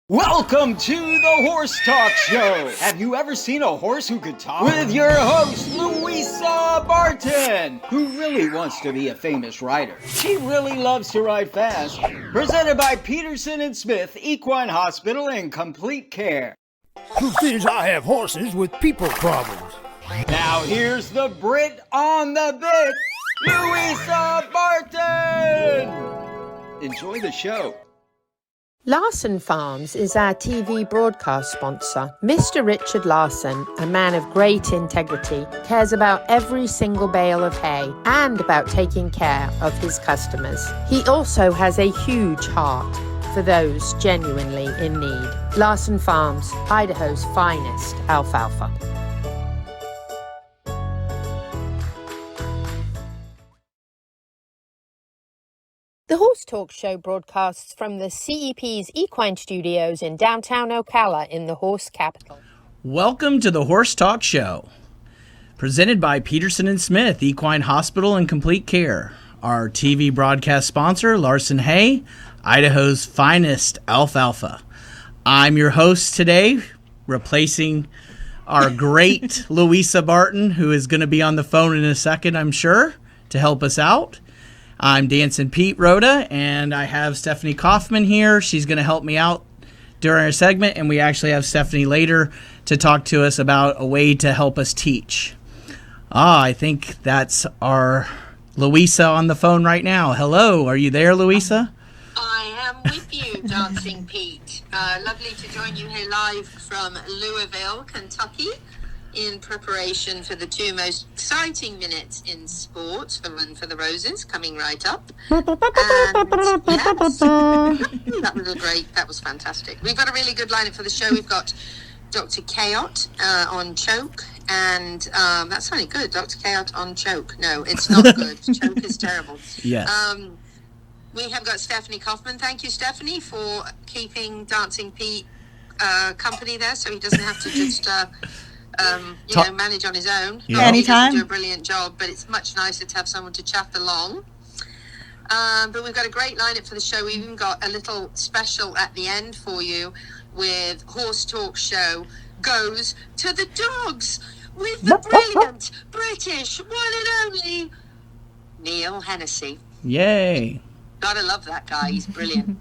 Welcome to the Horse Talk Show! Have you ever seen a horse who could talk? With your host, Louisa Barton, who really wants to be a famous rider. She really loves to ride fast. Presented by Peterson and Smith, Equine Hospital and Complete Care. Truth is, I have horses with people problems. Now here's the Brit on the bit, Louisa Barton! Enjoy the show. Larson Farms is our TV broadcast sponsor. Mr. Richard Larson, a man of great integrity, cares about every single bale of hay and about taking care of his customers. He also has a huge heart for those genuinely in need. Larson Farms, Idaho's finest alfalfa. The Horse Talk Show broadcasts from the CEP's Equine Studios in downtown Ocala in the horse capital. Welcome to the Horse Talk Show, presented by Peterson and Smith, Equine Hospital and Complete Care. Our TV broadcast sponsor, Larson Hay, Idaho's finest alfalfa. I'm your host today, replacing our great Louisa Barton, who is going to be on the phone in a second, I'm sure, to help us out. I'm Dancin Pete Rodda, and I have Stephanie Cauffman here. She's going to help me out during our segment, and we actually have Stephanie later to talk to us about a way to help us teach. I think that's our Louisa on the phone right now. Hello, are you there, Louisa? I am with you, Dancing Pete. Lovely to join you here live from Louisville, Kentucky, in preparation for the two most exciting minutes in sport, the Run for the Roses, coming right up. And yes, that was fantastic. We've got a really good lineup for the show. We've got Dr. Cayot on choke, and that sounded good, Dr. Cayot on choke. No, it's not good. Choke is terrible. Yes. We have got Stephanie Cauffman. Thank you, Stephanie, for keeping Dancing Pete company there, so he doesn't have to just manage on his own. Yeah. Anytime. He does do a brilliant job, but it's much nicer to have someone to chat along. But we've got a great lineup for the show. We've even got a little special at the end for you with Horse Talk Show Goes to the Dogs with the brilliant British one and only Neil Hennessy. Yay. Gotta love that guy. He's brilliant.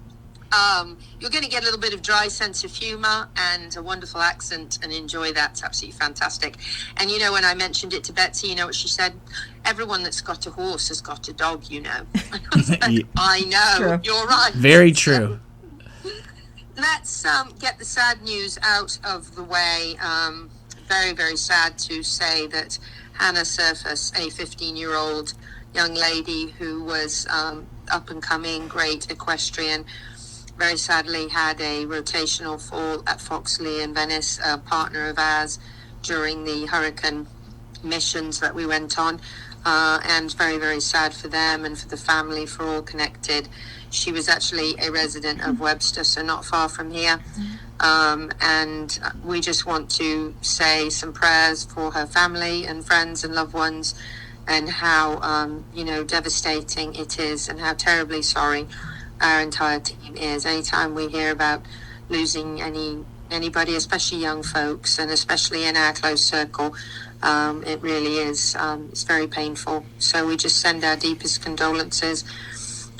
You're going to get a little bit of dry sense of humor and a wonderful accent and enjoy that. It's absolutely fantastic. And you know, when I mentioned it to Betsy, you know what she said? Everyone that's got a horse has got a dog, you know. I said, I know, true. You're right. Very true. Let's get the sad news out of the way. Very, very sad to say that Hannah Surface, a 15-year-old young lady who was up and coming, great equestrian, very sadly had a rotational fall at Foxley in Venice, a partner of ours, during the hurricane missions that we went on. And very, very sad for them and for the family, for all connected. She was actually a resident of Webster, so not far from here. And we just want to say some prayers for her family and friends and loved ones, and how, devastating it is, and how terribly sorry our entire team is. Anytime we hear about losing anybody, especially young folks, and especially in our close circle, it really is, it's very painful. So we just send our deepest condolences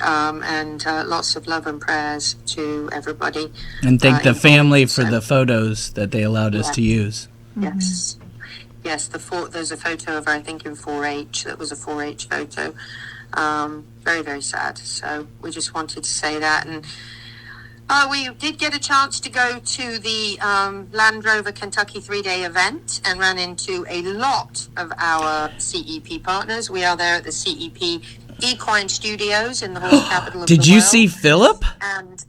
and lots of love and prayers to everybody. And thank the family for the photos that they allowed us to use. Yes. Yes, there's a photo of her, I think, in 4-H. That was a 4-H photo. Very, very sad. So we just wanted to say that. And we did get a chance to go to the Land Rover Kentucky 3-day event and ran into a lot of our CEP partners. We are there at the CEP Equine Studios in the horse capital of the world. Did you see Philip? And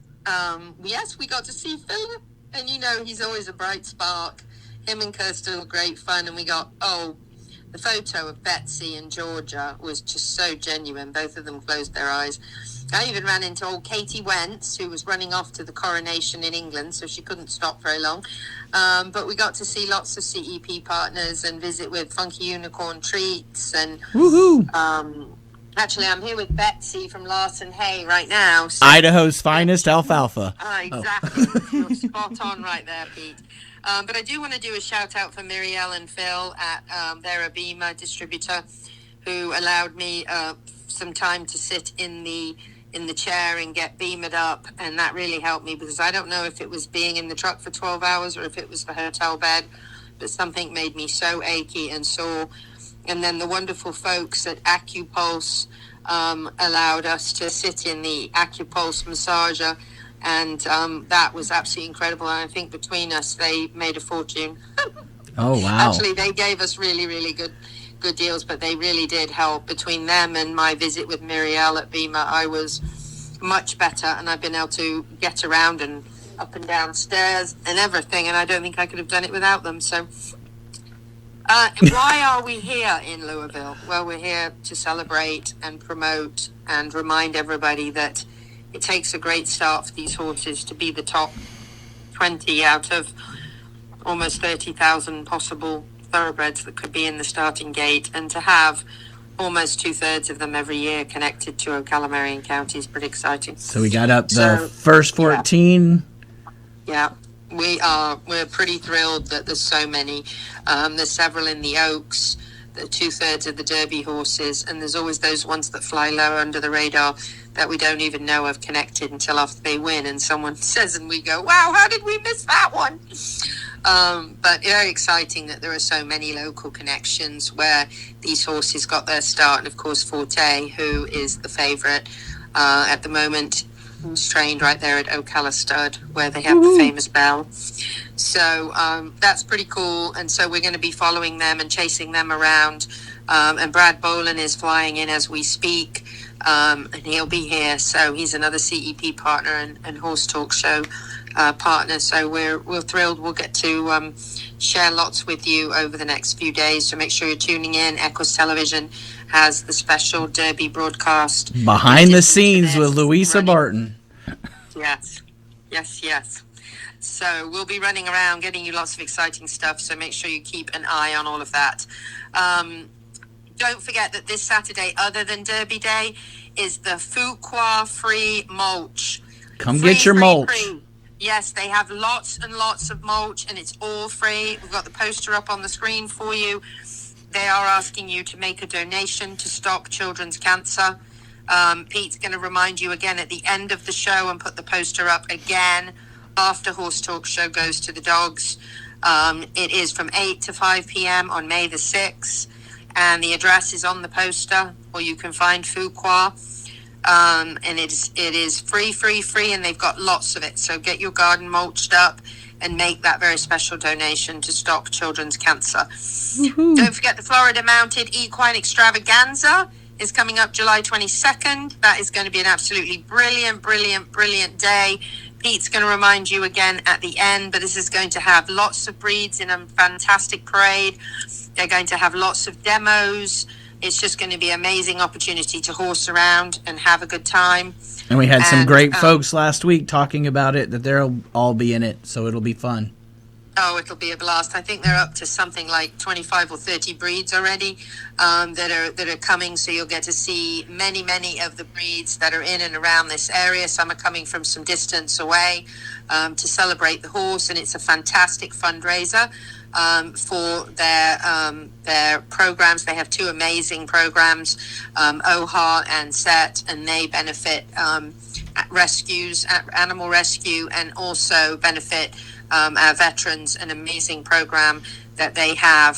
yes, we got to see Philip. And you know, he's always a bright spark. Him and Kirsten were great fun, and we got, the photo of Betsy and Georgia was just so genuine. Both of them closed their eyes. I even ran into old Katie Wentz, who was running off to the coronation in England, so she couldn't stop very long. But we got to see lots of CEP partners and visit with Funky Unicorn Treats and Actually, I'm here with Betsy from Larson Hay right now. So Idaho's finest alfalfa. Exactly. You're spot on right there, Pete. But I do want to do a shout out for Mirielle and Phil at their Abima distributor, who allowed me some time to sit in the chair and get beamed up, and that really helped me, because I don't know if it was being in the truck for 12 hours or if it was the hotel bed, but something made me so achy and sore. And then the wonderful folks at AcuPulse allowed us to sit in the AcuPulse massager, and that was absolutely incredible. And I think between us, they made a fortune. Oh, wow. Actually, they gave us really, really good deals, but they really did help. Between them and my visit with Mirielle at Bima, I was much better, and I've been able to get around and up and down stairs and everything, and I don't think I could have done it without them. So why are we here in Louisville? Well, we're here to celebrate and promote and remind everybody that it takes a great start for these horses to be the top 20 out of almost 30,000 possible thoroughbreds that could be in the starting gate, and to have almost 2/3 of them every year connected to Ocala Marion County is pretty exciting. So we got up the first 14. Yeah. We're pretty thrilled that there's so many. There's several in the Oaks, the 2/3 of the Derby horses, and there's always those ones that fly low under the radar that we don't even know have connected until after they win, and someone says, and we go, wow, how did we miss that one? But very exciting that there are so many local connections where these horses got their start. And of course, Forte, who is the favorite at the moment, who's trained right there at Ocala Stud, where they have the famous bell. So that's pretty cool. And so we're going to be following them and chasing them around. And Brad Bolin is flying in as we speak, and he'll be here. So he's another CEP partner and Horse Talk Show partner. So we're thrilled. We'll get to share lots with you over the next few days. So make sure you're tuning in. Equus Television has the special Derby broadcast Behind the scenes with Louisa Barton. Yes. So we'll be running around getting you lots of exciting stuff. So make sure you keep an eye on all of that. Don't forget that this Saturday, other than Derby Day, is the Fuqua free mulch. Come get your mulch. Free. Yes, they have lots and lots of mulch, and it's all free. We've got the poster up on the screen for you. They are asking you to make a donation to stop children's cancer. Pete's going to remind you again at the end of the show and put the poster up again after Horse Talk Show goes to the dogs. It is from 8 to 5 p.m. on May the 6th, and the address is on the poster, or you can find Fuqua. And it is free, and they've got lots of it. So get your garden mulched up and make that very special donation to stop children's cancer. Woohoo. Don't forget the Florida Mounted Equine Extravaganza is coming up July 22nd. That is going to be an absolutely brilliant day. Pete's going to remind you again at the end, but this is going to have lots of breeds in a fantastic parade. They're going to have lots of demos. It's just going to be an amazing opportunity to horse around and have a good time. And we had some great folks last week talking about it, that they'll all be in it, so it'll be fun. Oh, it'll be a blast. I think they're up to something like 25 or 30 breeds already that are coming, so you'll get to see many of the breeds that are in and around this area. Some are coming from some distance away to celebrate the horse, and it's a fantastic fundraiser for their programs. They have two amazing programs, OHA and SET, and they benefit rescues, animal rescue, and also benefit our veterans. An amazing program that they have.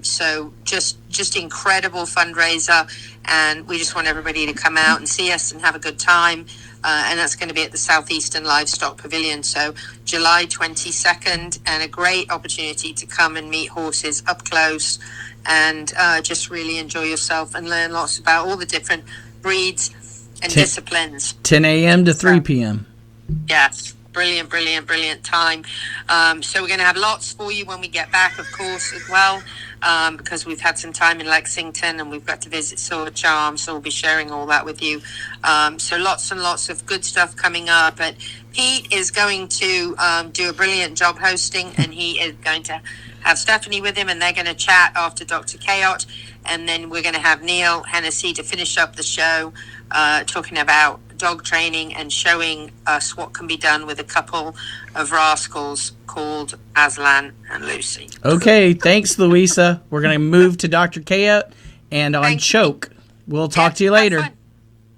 So just incredible fundraiser, and we just want everybody to come out and see us and have a good time. And that's going to be at the Southeastern Livestock Pavilion. So July 22nd, and a great opportunity to come and meet horses up close and just really enjoy yourself and learn lots about all the different breeds and disciplines. 10 a.m. to 3 p.m. Yes. Brilliant time. So we're going to have lots for you when we get back, of course, as well, because we've had some time in Lexington and we've got to visit Sword Charm, so we'll be sharing all that with you. So lots and lots of good stuff coming up. But Pete is going to do a brilliant job hosting, and he is going to have Stephanie with him, and they're going to chat after Dr. Cayot, and then we're going to have Neil Hennessy to finish up the show, talking about dog training and showing us what can be done with a couple of rascals called Aslan and Lucy. Okay, thanks, Louisa. We're going to move to Dr. Cayot and on Thank you. Choke. We'll talk to you later. Fun.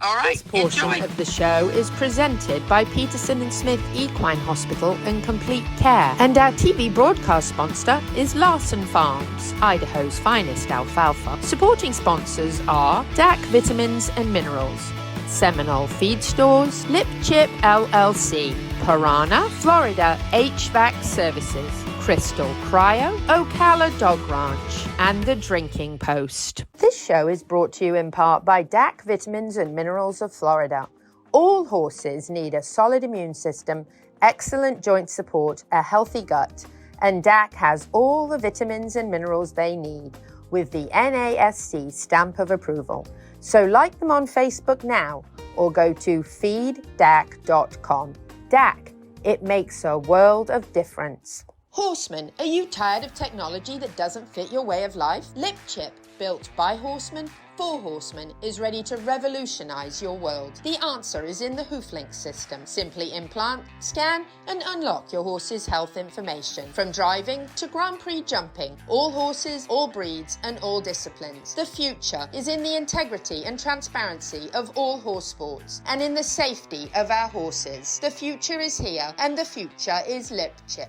All right, This portion enjoy. of the show is presented by Peterson and Smith Equine Hospital and Complete Care. And our TV broadcast sponsor is Larson Farms, Idaho's finest alfalfa. Supporting sponsors are DAC Vitamins and Minerals, Seminole Feed Stores, Lip Chip LLC, Piranha, Florida HVAC Services, Crystal Cryo, Ocala Dog Ranch, and The Drinking Post. This show is brought to you in part by DAC Vitamins and Minerals of Florida. All horses need a solid immune system, excellent joint support, a healthy gut, and DAC has all the vitamins and minerals they need with the NASC stamp of approval. So like them on Facebook now or go to feeddac.com. DAC, it makes a world of difference. Horseman, are you tired of technology that doesn't fit your way of life? Lip Chip, built by horsemen for horsemen, is ready to revolutionize your world. The answer is in the HoofLink system. Simply implant, scan, and unlock your horse's health information. From driving to Grand Prix jumping, all horses, all breeds, and all disciplines. The future is in the integrity and transparency of all horse sports and in the safety of our horses. The future is here, and the future is Lip Chip.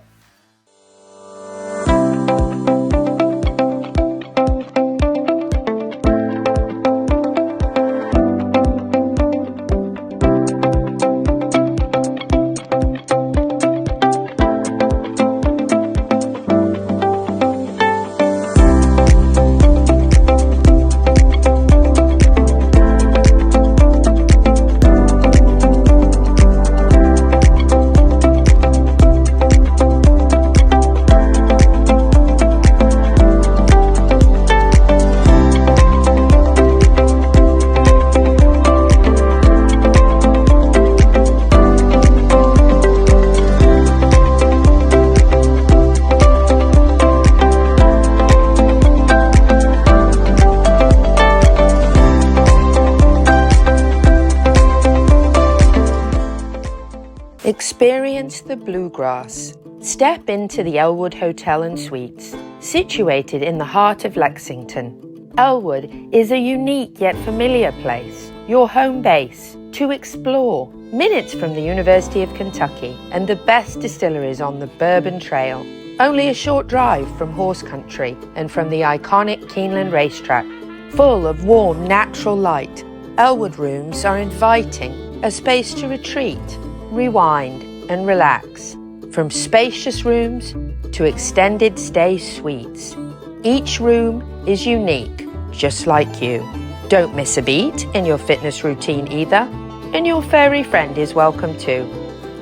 Experience the bluegrass. Step into the Elwood Hotel and Suites, situated in the heart of Lexington. Elwood is a unique yet familiar place, your home base to explore, minutes from the University of Kentucky and the best distilleries on the Bourbon Trail. Only a short drive from horse country and from the iconic Keeneland racetrack. Full of warm, natural light, Elwood rooms are inviting, a space to retreat, rewind, and relax. From spacious rooms to extended stay suites. Each room is unique, just like you. Don't miss a beat in your fitness routine either, and your furry friend is welcome too.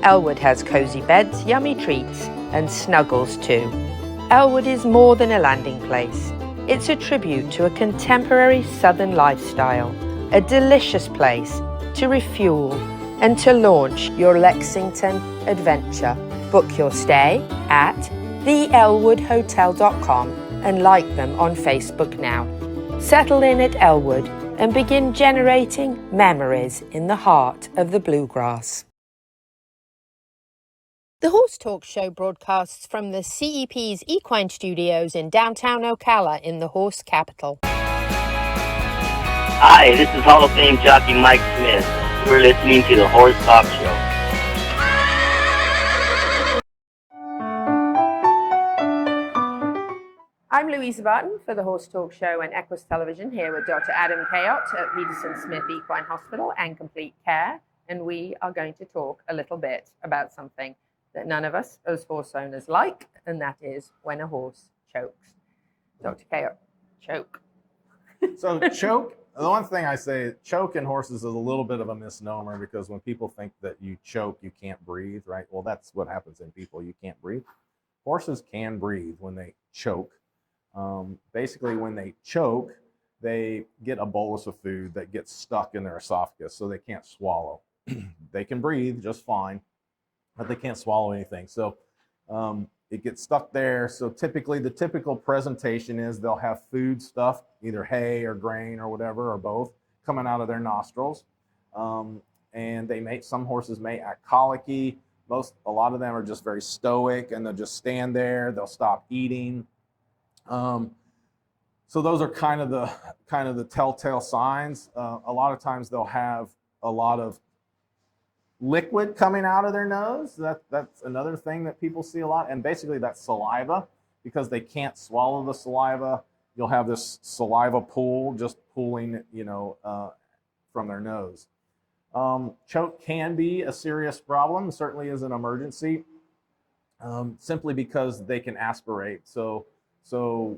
Elwood has cozy beds, yummy treats, and snuggles too. Elwood is more than a landing place. It's a tribute to a contemporary southern lifestyle, a delicious place to refuel and to launch your Lexington adventure. Book your stay at theelwoodhotel.com and like them on Facebook now. Settle in at Elwood and begin generating memories in the heart of the bluegrass. The Horse Talk Show broadcasts from the CEP's Equine Studios in downtown Ocala in the horse capital. Hi, this is Hall of Fame jockey Mike Smith. You're listening to the Horse Talk Show. I'm Louisa Barton for the Horse Talk Show and Equus Television here with Dr. Adam Cayot at Peterson Smith Equine Hospital and Complete Care, and we are going to talk a little bit about something that none of us as horse owners like, and that is when a horse chokes. Dr. Cayot, choke. So choke, the one thing I say, choke in horses is a little bit of a misnomer because when people think that you choke, you can't breathe, right? Well, that's what happens in people. You can't breathe. Horses can breathe when they choke. Basically, when they choke, they get a bolus of food that gets stuck in their esophagus, so they can't swallow. They can breathe just fine, but they can't swallow anything. So it gets stuck there. So typically the typical presentation is they'll have food stuff, either hay or grain or whatever, or both, coming out of their nostrils. And some horses may act colicky. A lot of them are just very stoic, and they'll just stand there. They'll stop eating. So those are kind of the telltale signs. A lot of times they'll have a lot of liquid coming out of their nose. That's another thing that people see a lot. And basically that's saliva, because they can't swallow the saliva. You'll have this saliva pool just pooling, from their nose. Choke can be a serious problem, certainly is an emergency, simply because they can aspirate. So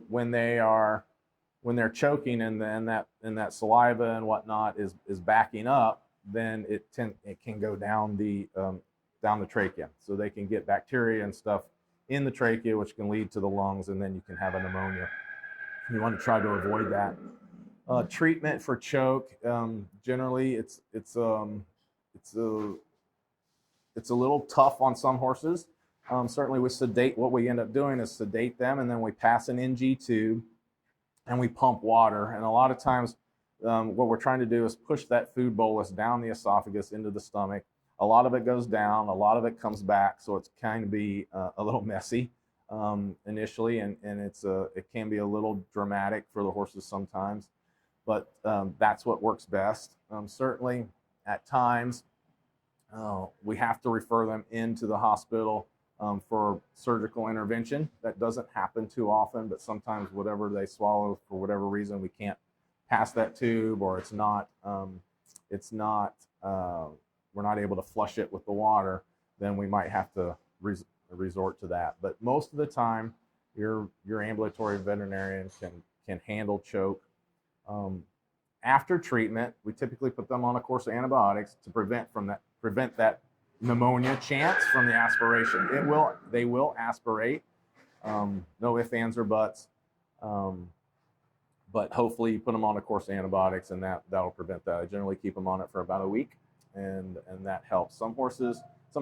when they're choking and then that saliva and whatnot is backing up, then it can go down the trachea. So they can get bacteria and stuff in the trachea, which can lead to the lungs, and then you can have a pneumonia. You want to try to avoid that. Treatment for choke, generally it's a little tough on some horses. Certainly with sedate, what we end up doing is sedate them, and then we pass an NG tube and we pump water. And a lot of times what we're trying to do is push that food bolus down the esophagus into the stomach. A lot of it goes down, a lot of it comes back, so it's kind of be a little messy initially, and it can be a little dramatic for the horses sometimes. But that's what works best. Certainly, at times, we have to refer them into the hospital for surgical intervention. That doesn't happen too often, but sometimes whatever they swallow, for whatever reason, we can't pass that tube, or we're not able to flush it with the water, then we might have to resort to that. But most of the time, your ambulatory veterinarian can handle choke. After treatment, we typically put them on a course of antibiotics to prevent that pneumonia chance from the aspiration. They will aspirate, no ifs, ands, or buts. But hopefully you put them on a course of antibiotics, and that'll prevent that. I generally keep them on it for about a week, and that helps. Some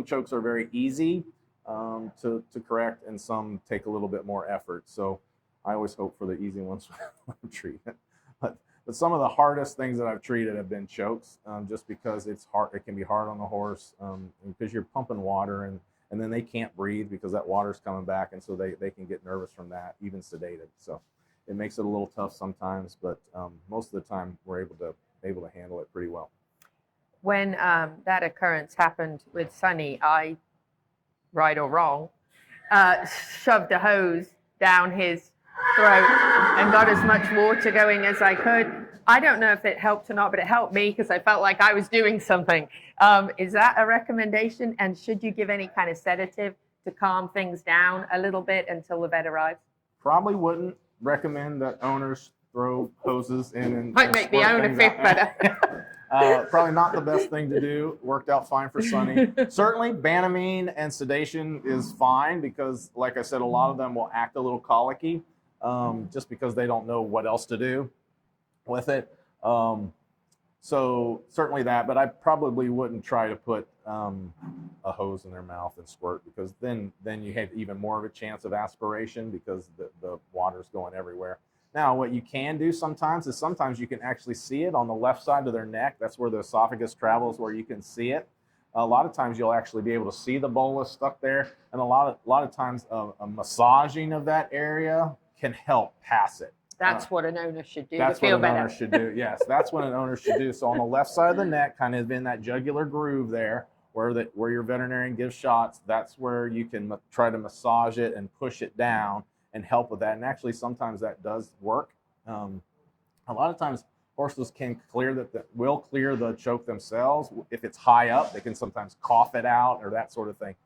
chokes are very easy to correct, and some take a little bit more effort. So I always hope for the easy ones when I'm treating. But some of the hardest things that I've treated have been chokes, just because it's hard. It can be hard on the horse because you're pumping water, and then they can't breathe because that water's coming back, and so they can get nervous from that, even sedated. So it makes it a little tough sometimes, but most of the time we're able to handle it pretty well. When that occurrence happened with Sonny, I, right or wrong, shoved a hose down his throat and got as much water going as I could. I don't know if it helped or not, but it helped me because I felt like I was doing something. Is that a recommendation? And should you give any kind of sedative to calm things down a little bit until the vet arrives? Probably wouldn't recommend that owners throw hoses in and might make the owner feel better. Probably not the best thing to do. Worked out fine for Sonny. Certainly Banamine and sedation is fine, because like I said, a lot of them will act a little colicky just because they don't know what else to do with it. So certainly that, but I probably wouldn't try to put a hose in their mouth and squirt, because then you have even more of a chance of aspiration, because the water's going everywhere. Now, what you can do sometimes is you can actually see it on the left side of their neck. That's where the esophagus travels, where you can see it. A lot of times you'll actually be able to see the bolus stuck there, and a lot of times a massaging of that area can help pass it. That's what an owner should do to feel better. Owner should do. Yes, that's what an owner should do. So on the left side of the neck, kind of in that jugular groove there, where your veterinarian gives shots, that's where you can try to massage it and push it down and help with that. And actually, sometimes that does work. A lot of times, horses can will clear the choke themselves. If it's high up, they can sometimes cough it out or that sort of thing.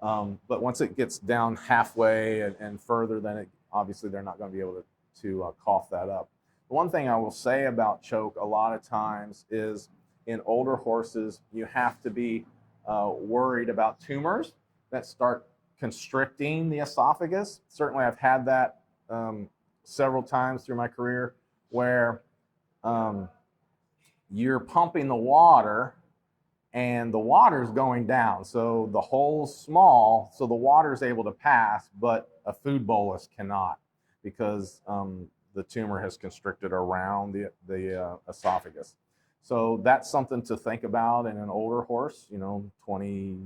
But once it gets down halfway and further, then obviously they're not going to be able to cough that up. The one thing I will say about choke a lot of times is in older horses, you have to be worried about tumors that start constricting the esophagus. Certainly I've had that several times through my career, where you're pumping the water and the water's going down. So the hole's small, so the water's able to pass, but a food bolus cannot, because the tumor has constricted around the esophagus. So that's something to think about in an older horse, 20,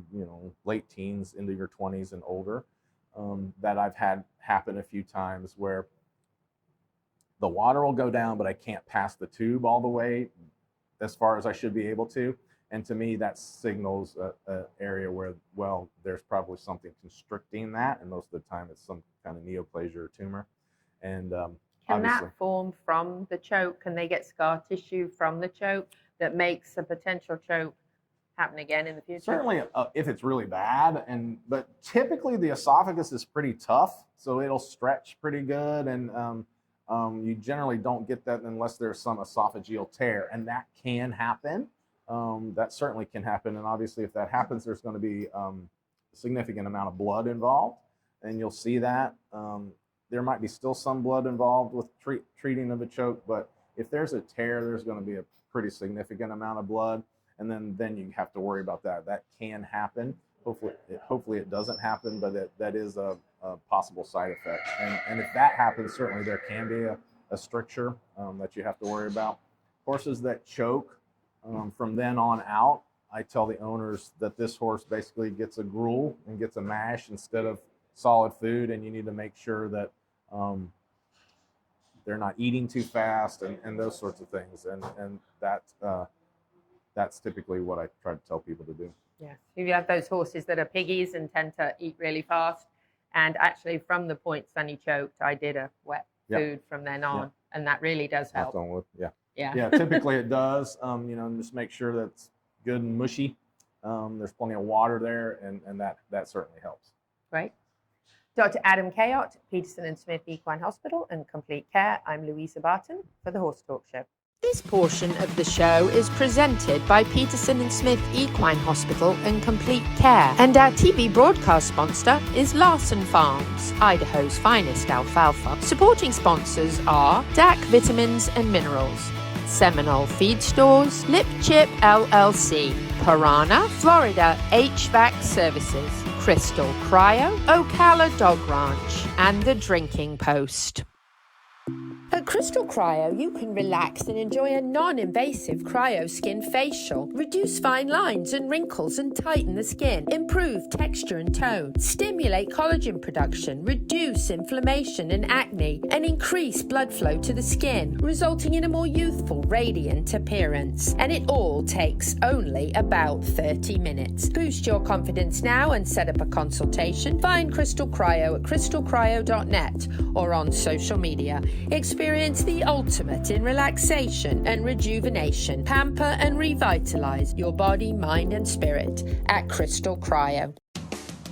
late teens into your 20s and older, that I've had happen a few times, where the water will go down, but I can't pass the tube all the way as far as I should be able to. And to me, that signals an area where, well, there's probably something constricting that, and most of the time it's some kind of neoplasia or tumor. And can that form from the choke? Can they get scar tissue from the choke that makes a potential choke happen again in the future? Certainly, if it's really bad, but typically the esophagus is pretty tough, so it'll stretch pretty good, and you generally don't get that unless there's some esophageal tear, and that can happen. That certainly can happen, and obviously, if that happens, there's going to be a significant amount of blood involved, and you'll see that. There might be still some blood involved with treating of a choke, but if there's a tear, there's going to be a pretty significant amount of blood, and then you have to worry about that. That can happen. Hopefully it doesn't happen, but that is a possible side effect. And if that happens, certainly there can be a stricture that you have to worry about. Horses that choke, from then on out, I tell the owners that this horse basically gets a gruel and gets a mash instead of solid food, and you need to make sure that they're not eating too fast and those sorts of things. And that's typically what I try to tell people to do. Yeah, you have those horses that are piggies and tend to eat really fast. And actually, from the point Sonny choked, I did a wet food from then on, and that really does help. Yeah, typically it does. Just make sure that's good and mushy. There's plenty of water there, and that certainly helps. Great. Dr. Adam Cayot, Peterson and Smith Equine Hospital and Complete Care. I'm Louisa Barton for the Horse Talk Show. This portion of the show is presented by Peterson and Smith Equine Hospital and Complete Care, and our TV broadcast sponsor is Larson Farms, Idaho's finest alfalfa. Supporting sponsors are DAC Vitamins and Minerals, Seminole Feed Stores, Lip Chip LLC, Piranha, Florida HVAC Services, Crystal Cryo, Ocala Dog Ranch, and The Drinking Post. At Crystal Cryo, you can relax and enjoy a non-invasive cryo skin facial. Reduce fine lines and wrinkles and tighten the skin. Improve texture and tone. Stimulate collagen production. Reduce inflammation and acne. And increase blood flow to the skin, resulting in a more youthful, radiant appearance. And it all takes only about 30 minutes. Boost your confidence now and set up a consultation. Find Crystal Cryo at crystalcryo.net or on social media. Experience the ultimate in relaxation and rejuvenation. Pamper and revitalize your body, mind, and spirit at Crystal Cryo.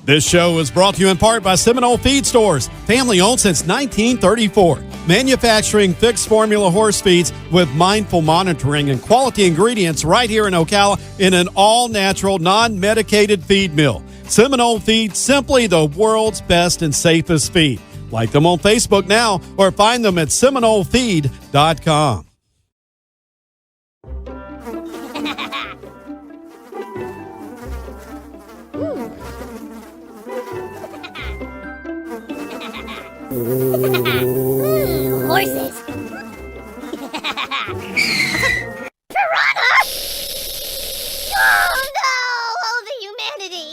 This show is brought to you in part by Seminole Feed Stores, family owned since 1934. Manufacturing fixed formula horse feeds with mindful monitoring and quality ingredients right here in Ocala in an all-natural, non-medicated feed mill. Seminole Feed, simply the world's best and safest feed. Like them on Facebook now or find them at SeminoleFeed.com. Horses. Piranha! Oh no! Oh, the humanity!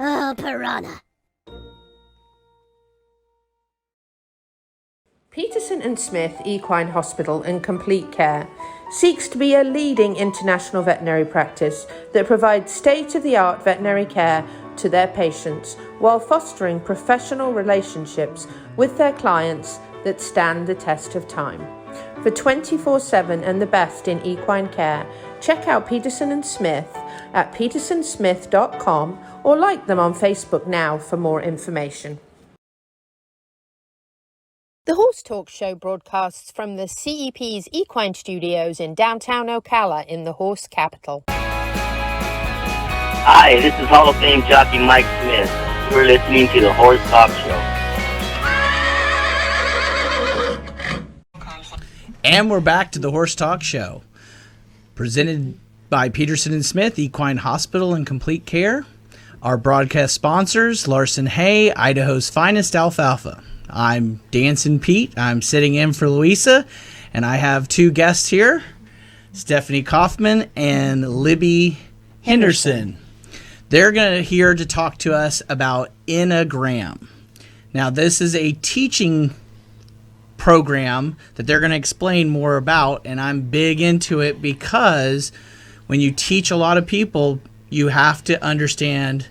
Oh, piranha. Peterson and Smith Equine Hospital and Complete Care seeks to be a leading international veterinary practice that provides state-of-the-art veterinary care to their patients while fostering professional relationships with their clients that stand the test of time. For 24/7 and the best in equine care, check out Peterson and Smith at petersonsmith.com or like them on Facebook now for more information. The Horse Talk Show broadcasts from the CEP's Equine Studios in downtown Ocala in the horse capital. Hi, this is Hall of Fame jockey Mike Smith. You're listening to the Horse Talk Show. And we're back to the Horse Talk Show, presented by Peterson and Smith, Equine Hospital and Complete Care. Our broadcast sponsors, Larson Hay, Idaho's finest alfalfa. I'm Dancin Pete. I'm sitting in for Louisa, and I have two guests here, Stephanie Cauffman and Libby Henderson. They're here to talk to us about Enneagram. Now, this is a teaching program that they're going to explain more about, and I'm big into it because when you teach a lot of people, you have to understand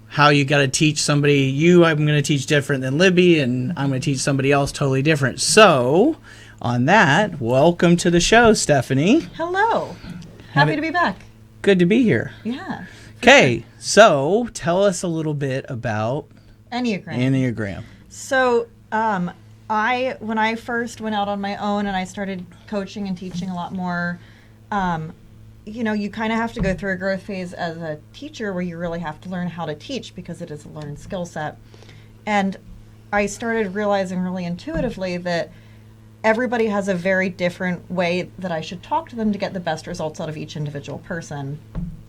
how you got to teach somebody. I'm going to teach different than Libby, and I'm going to teach somebody else totally different. So, on that, welcome to the show, Stephanie. Hello. Happy to be back. Good to be here. Yeah. Okay, so tell us a little bit about Enneagram. So, when I first went out on my own and I started coaching and teaching a lot more, you kind of have to go through a growth phase as a teacher where you really have to learn how to teach because it is a learned skill set. And I started realizing really intuitively that everybody has a very different way that I should talk to them to get the best results out of each individual person.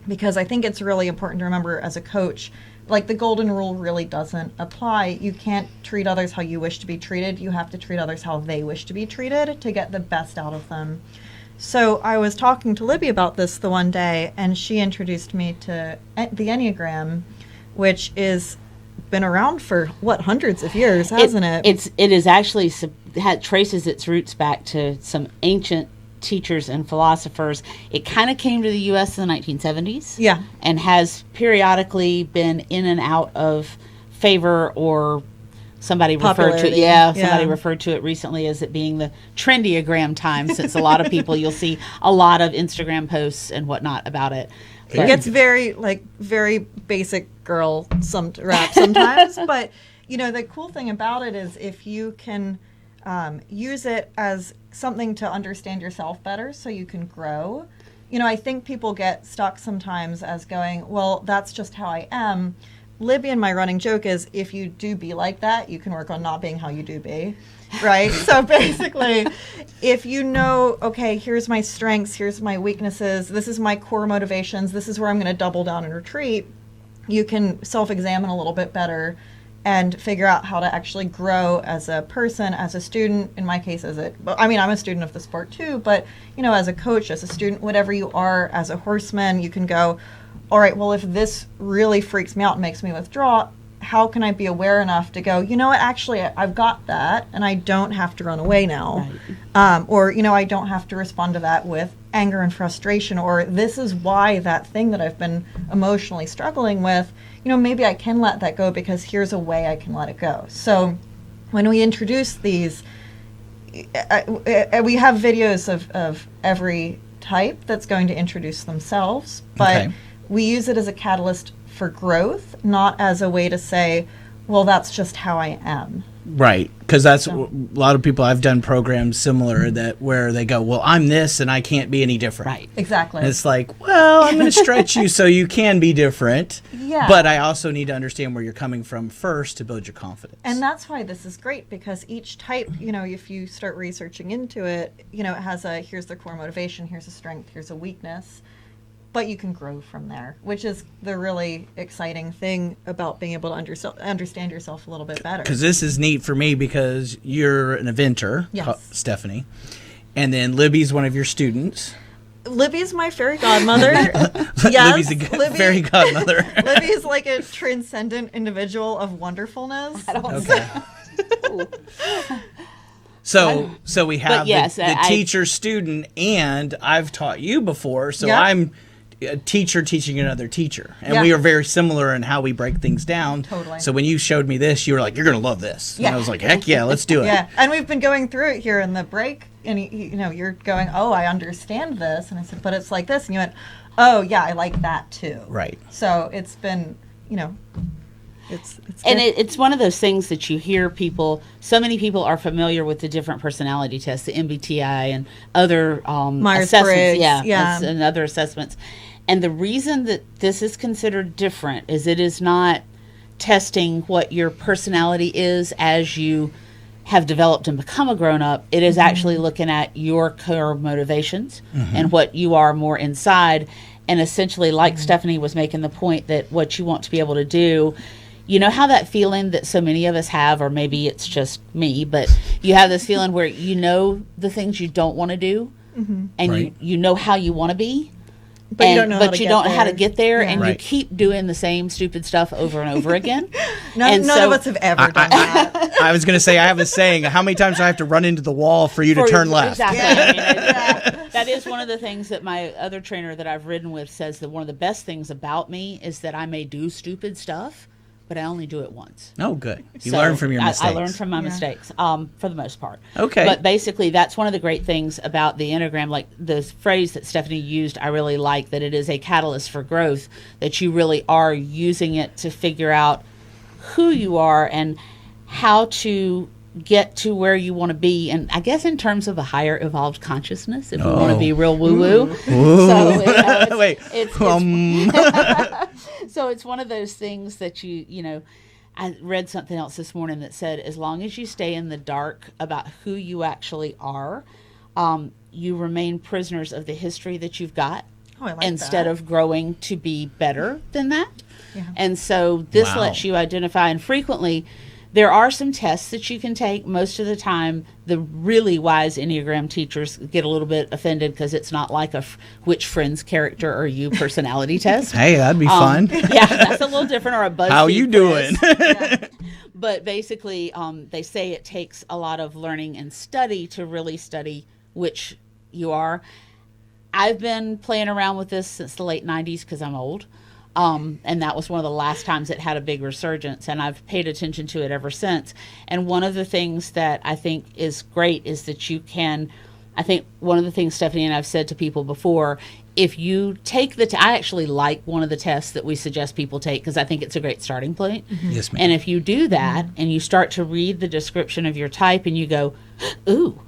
Because I think it's really important to remember as a coach, like the golden rule really doesn't apply. You can't treat others how you wish to be treated. You have to treat others how they wish to be treated to get the best out of them. So I was talking to Libby about this the one day, and she introduced me to the Enneagram, which is been around for hundreds of years, hasn't it? It is actually traces its roots back to some ancient teachers and philosophers. It kind of came to the U.S. in the 1970s. Yeah. And has periodically been in and out of favor, or somebody referred to it. Somebody referred to it recently as it being the trendiagram time, since a lot of people, you'll see a lot of Instagram posts and whatnot about it. It gets very basic girl rap sometimes. But, the cool thing about it is if you can use it as something to understand yourself better so you can grow. I think people get stuck sometimes as going, well, that's just how I am. Libby and my running joke is if you do be like that, you can work on not being how you do be, right? So basically, if you know, okay, here's my strengths, here's my weaknesses, this is my core motivations, this is where I'm going to double down and retreat, you can self-examine a little bit better and figure out how to actually grow as a person, as a student. In my case, I'm a student of the sport too, but, as a coach, as a student, whatever you are, as a horseman, you can go, all right, well, if this really freaks me out and makes me withdraw, how can I be aware enough to go, what, actually, I've got that, and I don't have to run away now. Right. Or, I don't have to respond to that with anger and frustration, or this is why that thing that I've been emotionally struggling with, maybe I can let that go because here's a way I can let it go. So when we introduce these, we have videos of every type that's going to introduce themselves, but we use it as a catalyst for growth, not as a way to say, well, that's just how I am. Right, because that's a lot of people. I've done programs similar where they go, well, I'm this and I can't be any different. Right, exactly. And it's like, well, I'm going to stretch you so you can be different. Yeah. But I also need to understand where you're coming from first to build your confidence. And that's why this is great, because each type, if you start researching into it, it has here's the core motivation, here's a strength, here's a weakness. But you can grow from there, which is the really exciting thing about being able to understand yourself a little bit better. Because this is neat for me because you're an eventer, yes. Stephanie, and then Libby's one of your students. Libby's my fairy godmother. Yes, Libby's a fairy godmother. Libby's like a transcendent individual of wonderfulness. So we have the teacher student, and I've taught you before, so I'm a teacher teaching another teacher, and we are very similar in how we break things down. Totally. So when you showed me this, you were like, you're gonna love this. And I was like, heck yeah, let's do it. Yeah, and we've been going through it here in the break, and you're going, oh, I understand this, and I said, but it's like this, and you went, oh yeah, I like that too. Right. So it's been, It's one of those things that you hear people. So many people are familiar with the different personality tests, the MBTI and other assessments. And other assessments. And the reason that this is considered different is it is not testing what your personality is as you have developed and become a grown-up, it is actually looking at your core motivations and what you are more inside. And essentially, like Stephanie was making the point that what you want to be able to do, you know how that feeling that so many of us have, or maybe it's just me, but you have this feeling where you know the things you don't want to do, and you know how you want to be, but you don't know how to get there, and Right. you keep doing the same stupid stuff over and over again. None of us have ever done that. I was going to say, I have a saying, how many times do I have to run into the wall for you to turn left? Exactly. I mean, that is one of the things that my other trainer that I've ridden with says that one of the best things about me is that I may do stupid stuff, but I only do it once. Oh, good. You So learn from your mistakes. I learn from my mistakes, for the most part. Okay. But basically, that's one of the great things about the Enneagram. Like the phrase that Stephanie used, I really like, that it is a catalyst for growth, that you really are using it to figure out who you are and how to get to where you want to be. And I guess in terms of a higher evolved consciousness, if we want to be real woo-woo. So, so it's one of those things that you know, I read something else this morning that said, as long as you stay in the dark about who you actually are, you remain prisoners of the history that you've got instead of growing to be better than that. Yeah. And so this lets you identify, and frequently there are some tests that you can take. Most of the time, the really wise Enneagram teachers get a little bit offended because it's not like a which friend's character are you personality test. Hey, that'd be fun. Yeah, that's a little different, or a BuzzFeed How you doing? But basically, they say it takes a lot of learning and study to really study which you are. I've been playing around with this since the late 90s because I'm old. And that was one of the last times it had a big resurgence, and I've paid attention to it ever since. And one of the things that I think is great is that you can, I think one of the things Stephanie and I've said to people before, if you take I actually like one of the tests that we suggest people take because I think it's a great starting point. Yes, ma'am. And if you do that and you start to read the description of your type and you go, ooh,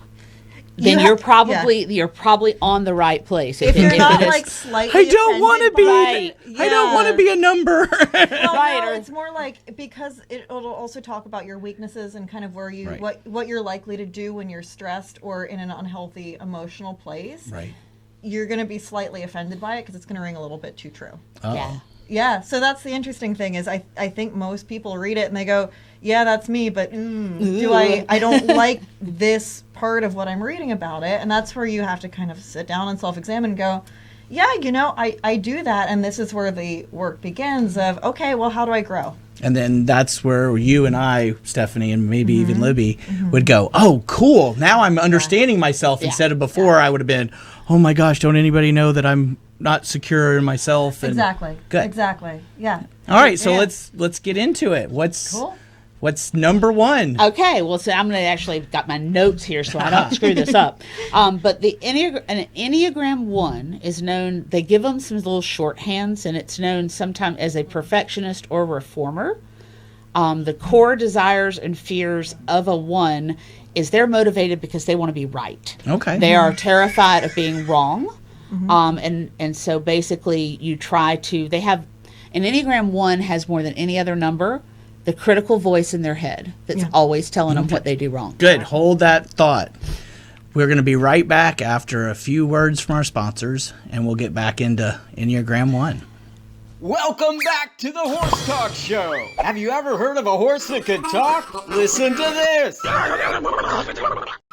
then you're probably on the right place. If you're not like slightly, I don't want to be. I don't want to be a number. Well, no, it's more like, because it'll also talk about your weaknesses and kind of where you what you're likely to do when you're stressed or in an unhealthy emotional place. Right. You're going to be slightly offended by it because it's going to ring a little bit too true. Yeah. Yeah, so that's the interesting thing is I think most people read it and they go, yeah, that's me, but I don't like this part of what I'm reading about it. And that's where you have to kind of sit down and self-examine and go, yeah, you know, I do that. And this is where the work begins of, okay, well, how do I grow? And then that's where you and I, Stephanie, and maybe even Libby would go, oh, cool. Now I'm understanding myself instead of before I would have been, oh my gosh, don't anybody know that I'm not secure in myself? And Exactly. Good. Exactly. Yeah. All right, so let's get into it. What's number one? Okay, well, so I'm going to actually got my notes here so I don't screw this up. But an Enneagram 1 is known, they give them some little shorthands, and it's known sometimes as a perfectionist or reformer. The core desires and fears of a 1 is they're motivated because they want to be right. Okay. They are terrified of being wrong. And so basically you try to, they have, an Enneagram 1 has more than any other number, the critical voice in their head that's always telling them what they do wrong. Good. Hold that thought. We're going to be right back after a few words from our sponsors, and we'll get back into Enneagram 1. Welcome back to the Horse Talk Show. Have you ever heard of a horse that could talk? Listen to this.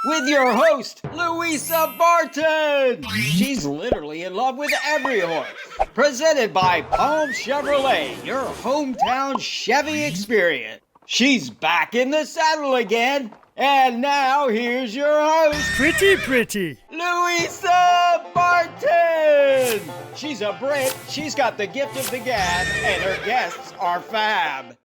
With your host, Louisa Barton. She's literally in love with every horse. Presented by Palm Chevrolet, your hometown Chevy experience. She's back in the saddle again. And now here's your host, Pretty. Louisa Barton. She's a Brit, she's got the gift of the gab, and her guests are fab.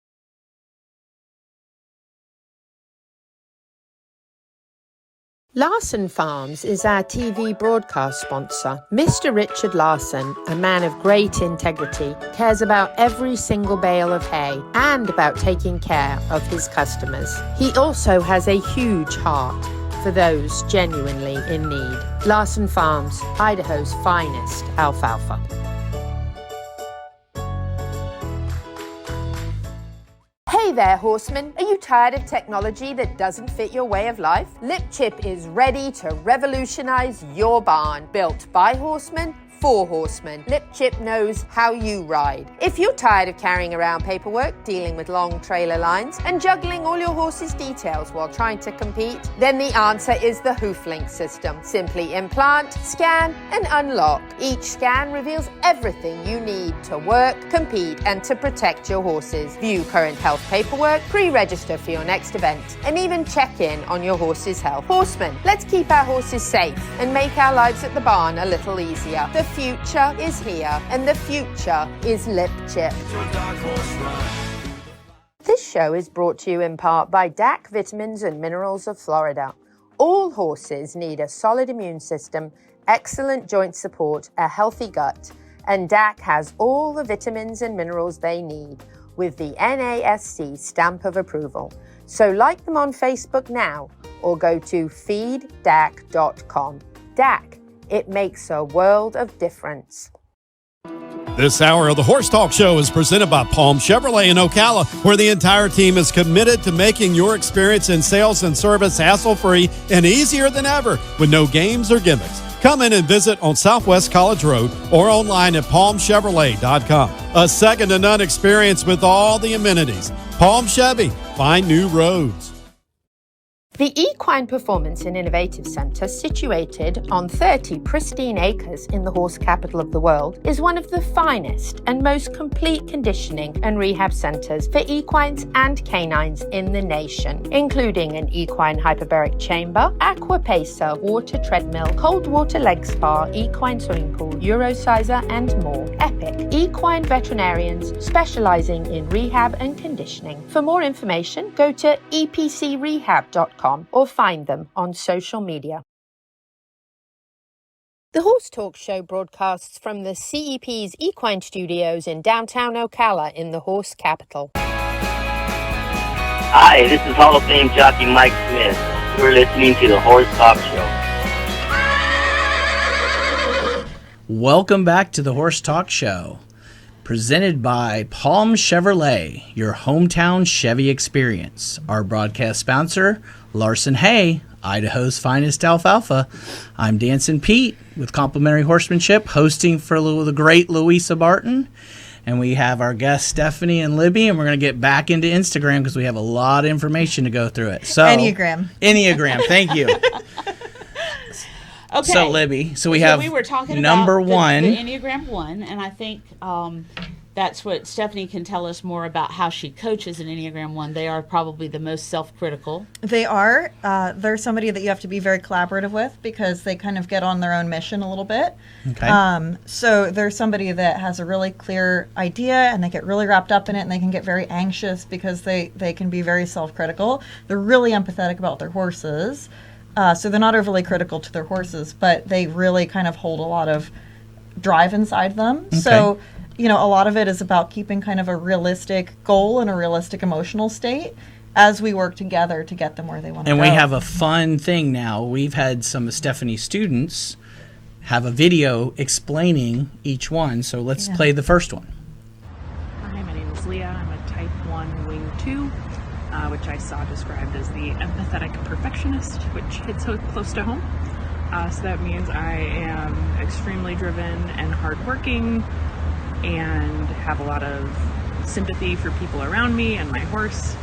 Larson Farms is our TV broadcast sponsor. Mr. Richard Larson, a man of great integrity, cares about every single bale of hay and about taking care of his customers. He also has a huge heart for those genuinely in need. Larson Farms, Idaho's finest alfalfa. Hey Hey there, horsemen. Are you tired of technology that doesn't fit your way of life? LipChip is ready to revolutionize your barn. Built by horsemen, for horsemen. LipChip knows how you ride. If you're tired of carrying around paperwork, dealing with long trailer lines, and juggling all your horse's details while trying to compete, then the answer is the HoofLink system. Simply implant, scan, and unlock. Each scan reveals everything you need to work, compete, and to protect your horses. View current health paperwork, pre-register for your next event, and even check in on your horse's health. Horsemen, let's keep our horses safe and make our lives at the barn a little easier. The future is here, and the future is LipChip. This show is brought to you in part by DAC Vitamins and Minerals of Florida. All horses need a solid immune system, excellent joint support, a healthy gut, and DAC has all the vitamins and minerals they need with the NASC stamp of approval. So like them on Facebook now or go to feeddac.com. DAC, it makes a world of difference. This hour of the Horse Talk Show is presented by Palm Chevrolet in Ocala, where the entire team is committed to making your experience in sales and service hassle-free and easier than ever with no games or gimmicks. Come in and visit on Southwest College Road or online at palmchevrolet.com. A second-to-none experience with all the amenities. Palm Chevy, find new roads. The Equine Performance and Innovative Center, situated on 30 pristine acres in the horse capital of the world, is one of the finest and most complete conditioning and rehab centers for equines and canines in the nation, including an equine hyperbaric chamber, aqua pacer, water treadmill, cold water leg spa, equine swimming pool, Eurosizer, and more. Epic equine veterinarians specializing in rehab and conditioning. For more information, go to epcrehab.com or find them on social media. The Horse Talk Show broadcasts from the CEP's Equine Studios in downtown Ocala in the horse capital. Hi, this is Hall of Fame jockey Mike Smith. You're listening to the Horse Talk Show. Welcome back to the Horse Talk Show, presented by Palm Chevrolet, your hometown Chevy experience. Our broadcast sponsor, Larson Hay, Idaho's finest alfalfa. I'm Dancin Pete with Complementary Horsemanship, hosting for the great Louisa Barton. And we have our guests, Stephanie and Libby, and we're going to get back into Instagram because we have a lot of information to go through it. So Enneagram, thank you. Okay. So, Libby, we have were talking number about one. The Enneagram 1, and I think that's what Stephanie can tell us more about how she coaches an Enneagram 1. They are probably the most self-critical. They are. They're somebody that you have to be very collaborative with because they kind of get on their own mission a little bit. Okay. So they're somebody that has a really clear idea and they get really wrapped up in it and they can get very anxious because they can be very self-critical. They're really empathetic about their horses. So they're not overly critical to their horses, but they really kind of hold a lot of drive inside them. Okay. So, a lot of it is about keeping kind of a realistic goal and a realistic emotional state as we work together to get them where they want to go. And we have a fun thing now. We've had some of Stephanie's students have a video explaining each one. So let's play the first one. Hi, my name is Leah. I'm a type 1 wing 2, which I saw described as the empathetic perfectionist, which hits so close to home. So that means I am extremely driven and hardworking and have a lot of sympathy for people around me and my horse,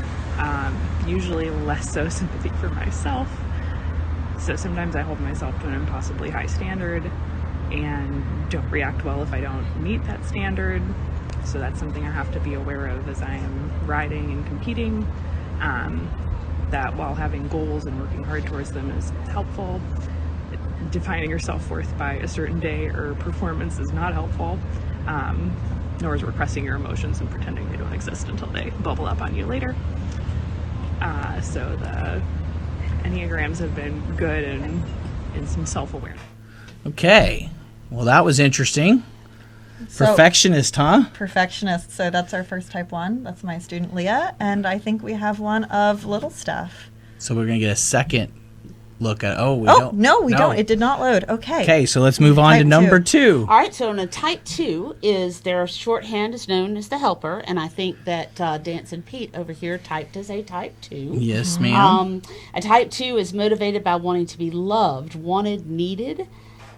usually less so sympathy for myself. So sometimes I hold myself to an impossibly high standard and don't react well if I don't meet that standard. So that's something I have to be aware of as I am riding and competing, that while having goals and working hard towards them is helpful, defining your self-worth by a certain day or performance is not helpful. Nor is repressing your emotions and pretending they don't exist until they bubble up on you later. So the Enneagrams have been good and in some self-awareness. Okay. Well, that was interesting. Perfectionist, huh? Perfectionist. So that's our first type 1. That's my student Leah. And I think we have one of little stuff. So we're going to get a second look at. Oh, we Oh, don't. no, we don't. It did not load. Okay. Okay, so let's move on to number 2. All right, so in a type 2 is their shorthand is known as the helper, and I think that Dancin Pete over here typed as a type 2. Yes, ma'am. A type 2 is motivated by wanting to be loved, wanted, needed,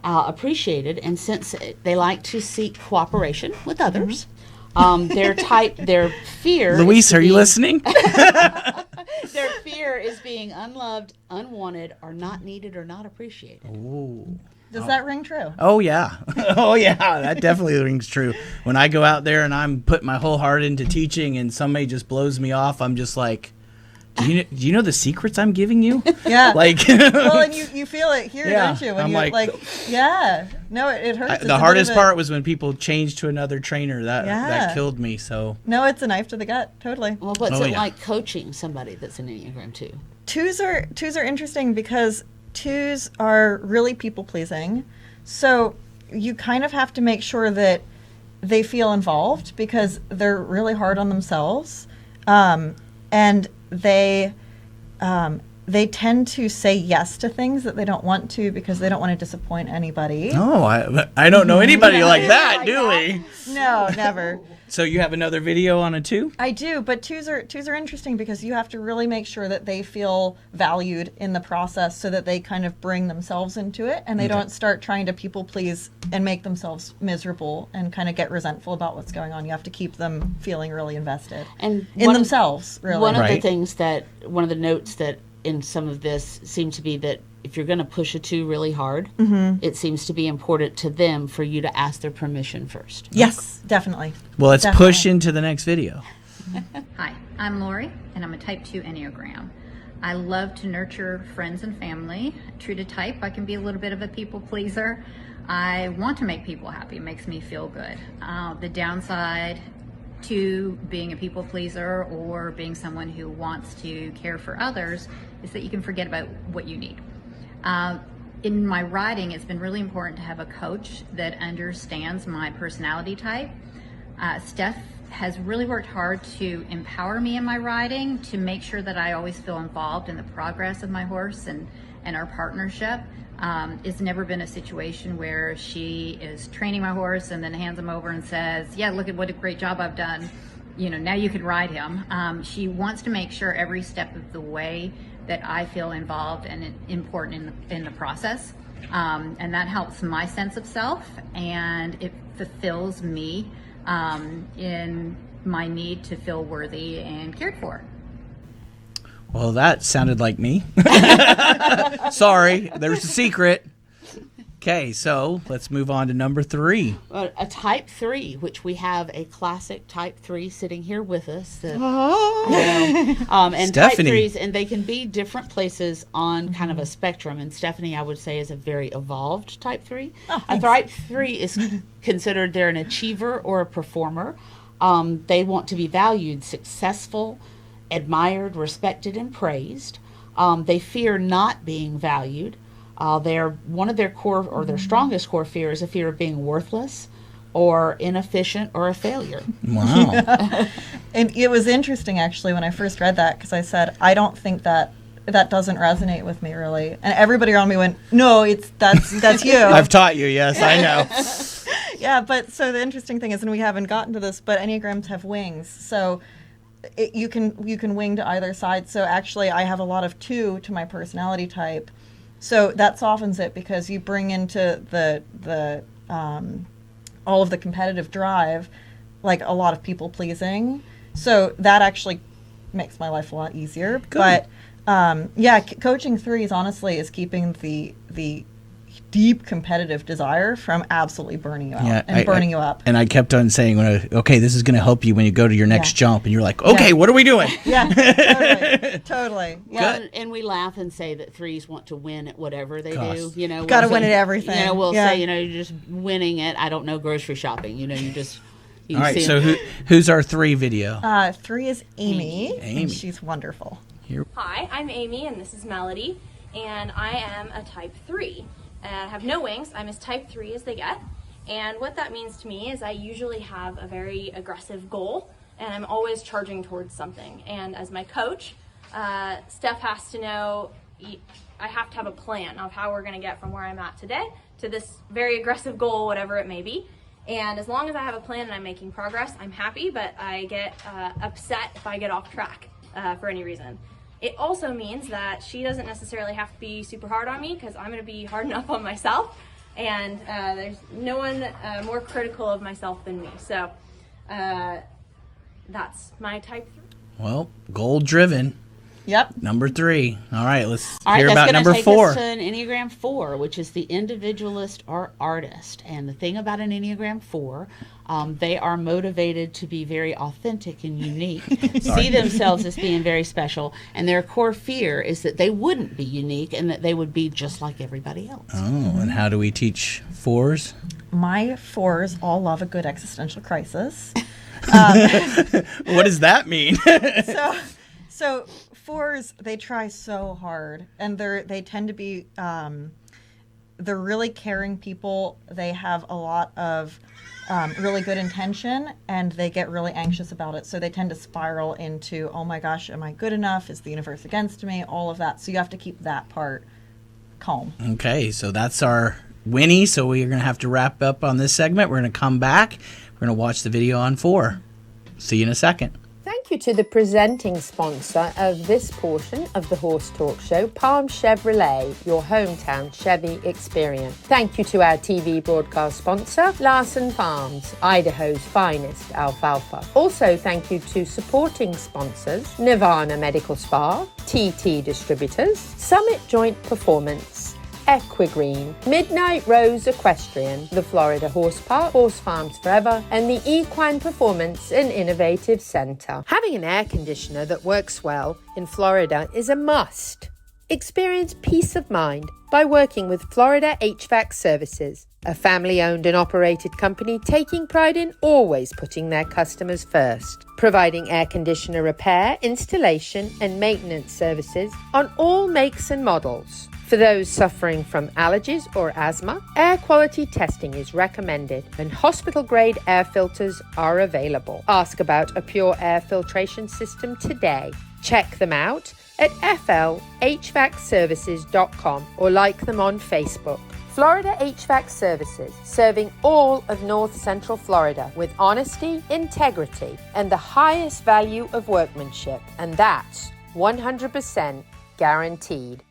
appreciated, and since they like to seek cooperation with others, their fear. Luis, are you listening? Their fear is being unloved, unwanted, or not needed or not appreciated. Ooh. Does that ring true? Oh, yeah. Oh, yeah. That definitely rings true. When I go out there and I'm putting my whole heart into teaching and somebody just blows me off, I'm just like, do you know the secrets I'm giving you? Yeah. Like, well, and you feel it here, Yeah, don't you? When I'm you're like yeah. No, it hurts. the hardest part was when people changed to another trainer. That Yeah. killed me. So No, it's a knife to the gut. Totally. Well, what's Oh, it yeah. like coaching somebody that's an Enneagram 2? Twos are interesting because twos are really people pleasing. So you kind of have to make sure that they feel involved because they're really hard on themselves. And they tend to say yes to things that they don't want to because they don't want to disappoint anybody. no, I don't know anybody like that, do we? No, never. So you have another video on a 2? I do, but twos are interesting because you have to really make sure that they feel valued in the process so that they kind of bring themselves into it and they don't start trying to people please and make themselves miserable and kind of get resentful about what's going on. You have to keep them feeling really invested And in themselves, really. One of the Right. things one of the notes that in some of this seems to be that if you're going to push a 2 really hard, it seems to be important to them for you to ask their permission first. Yes, definitely. Well, let's Definitely. push into the next video. Hi, I'm Lori, and I'm a type 2 Enneagram. I love to nurture friends and family. True to type, I can be a little bit of a people pleaser. I want to make people happy. It makes me feel good. The downside to being a people pleaser or being someone who wants to care for others is that you can forget about what you need. In my riding, it's been really important to have a coach that understands my personality type. Steph has really worked hard to empower me in my riding, to make sure that I always feel involved in the progress of my horse and our partnership. It's never been a situation where she is training my horse and then hands him over and says, yeah, look at what a great job I've done. Now you can ride him. She wants to make sure every step of the way that I feel involved and important in the process. And that helps my sense of self, and it fulfills me in my need to feel worthy and cared for. Well, that sounded like me. Sorry, there's a secret. Okay, so let's move on to number 3. A type 3, which we have a classic type 3 sitting here with us. And Stephanie. type 3s, and they can be different places on kind of a spectrum. And Stephanie, I would say, is a very evolved type 3. A type 3 is considered they're an achiever or a performer. They want to be valued, successful, admired, respected, and praised. They fear not being valued. One of their core or their strongest core fear is a fear of being worthless or inefficient or a failure. Wow. And it was interesting actually when I first read that because I said, I don't think that doesn't resonate with me really. And everybody around me went, no, that's you. I've taught you, yes, I know. Yeah, but so the interesting thing is, and we haven't gotten to this, but Enneagrams have wings. So you can wing to either side. So actually I have a lot of 2 to my personality type. So that softens it because you bring into the all of the competitive drive, like a lot of people pleasing. So that actually makes my life a lot easier. Good. But coaching 3s honestly is keeping the deep competitive desire from absolutely burning you out and burning you up. And I kept on saying, okay, this is going to help you when you go to your next jump. And you're like, okay, what are we doing? Yeah, totally. Yeah. Well, and we laugh and say that 3s want to win at whatever they do. Got to win at everything. We'll say, you're just winning at, I don't know, grocery shopping. You just... All right, so who's our 3 video? 3 is Amy. Amy. And she's wonderful. Hi, I'm Amy, and this is Melody, and I am a type 3. And I have no wings. I'm as type 3 as they get. And what that means to me is I usually have a very aggressive goal, and I'm always charging towards something. And as my coach, Steph has to know I have to have a plan of how we're going to get from where I'm at today to this very aggressive goal, whatever it may be. And as long as I have a plan and I'm making progress, I'm happy, but I get upset if I get off track for any reason. It also means that she doesn't necessarily have to be super hard on me, because I'm going to be hard enough on myself. And there's no one more critical of myself than me. So that's my type 3. Well, goal driven. Yep. Number 3. All right, let's All right, hear that's about gonna number take 4. us to an Enneagram 4, which is the individualist or artist. And the thing about an Enneagram 4, they are motivated to be very authentic and unique, see themselves as being very special, and their core fear is that they wouldn't be unique and that they would be just like everybody else. Oh, and how do we teach 4s? My 4s all love a good existential crisis. What does that mean? So 4s, they try so hard, and they tend to be they're really caring people. They have a lot of really good intention, and they get really anxious about it. So they tend to spiral into, oh my gosh, am I good enough? Is the universe against me? All of that. So you have to keep that part calm. Okay, so that's our Winnie. So we're going to have to wrap up on this segment. We're going to come back. We're going to watch the video on 4. See you in a second. Thank you to the presenting sponsor of this portion of the Horse Talk Show, Palm Chevrolet, your hometown Chevy experience. Thank you to our TV broadcast sponsor, Larson Farms, Idaho's finest alfalfa. Also, thank you to supporting sponsors, Nirvana Medical Spa, TT Distributors, Summit Joint Performance, Equine, Midnight Rose Equestrian, the Florida Horse Park, Horse Farms Forever, and the Equine Performance and Innovative Center. Having an air conditioner that works well in Florida is a must. Experience peace of mind by working with Florida HVAC Services, a family-owned and operated company taking pride in always putting their customers first, providing air conditioner repair, installation, and maintenance services on all makes and models. For those suffering from allergies or asthma, air quality testing is recommended and hospital-grade air filters are available. Ask about a pure air filtration system today. Check them out at flhvacservices.com or like them on Facebook. Florida HVAC Services, serving all of North Central Florida with honesty, integrity, and the highest value of workmanship. And that's 100% guaranteed.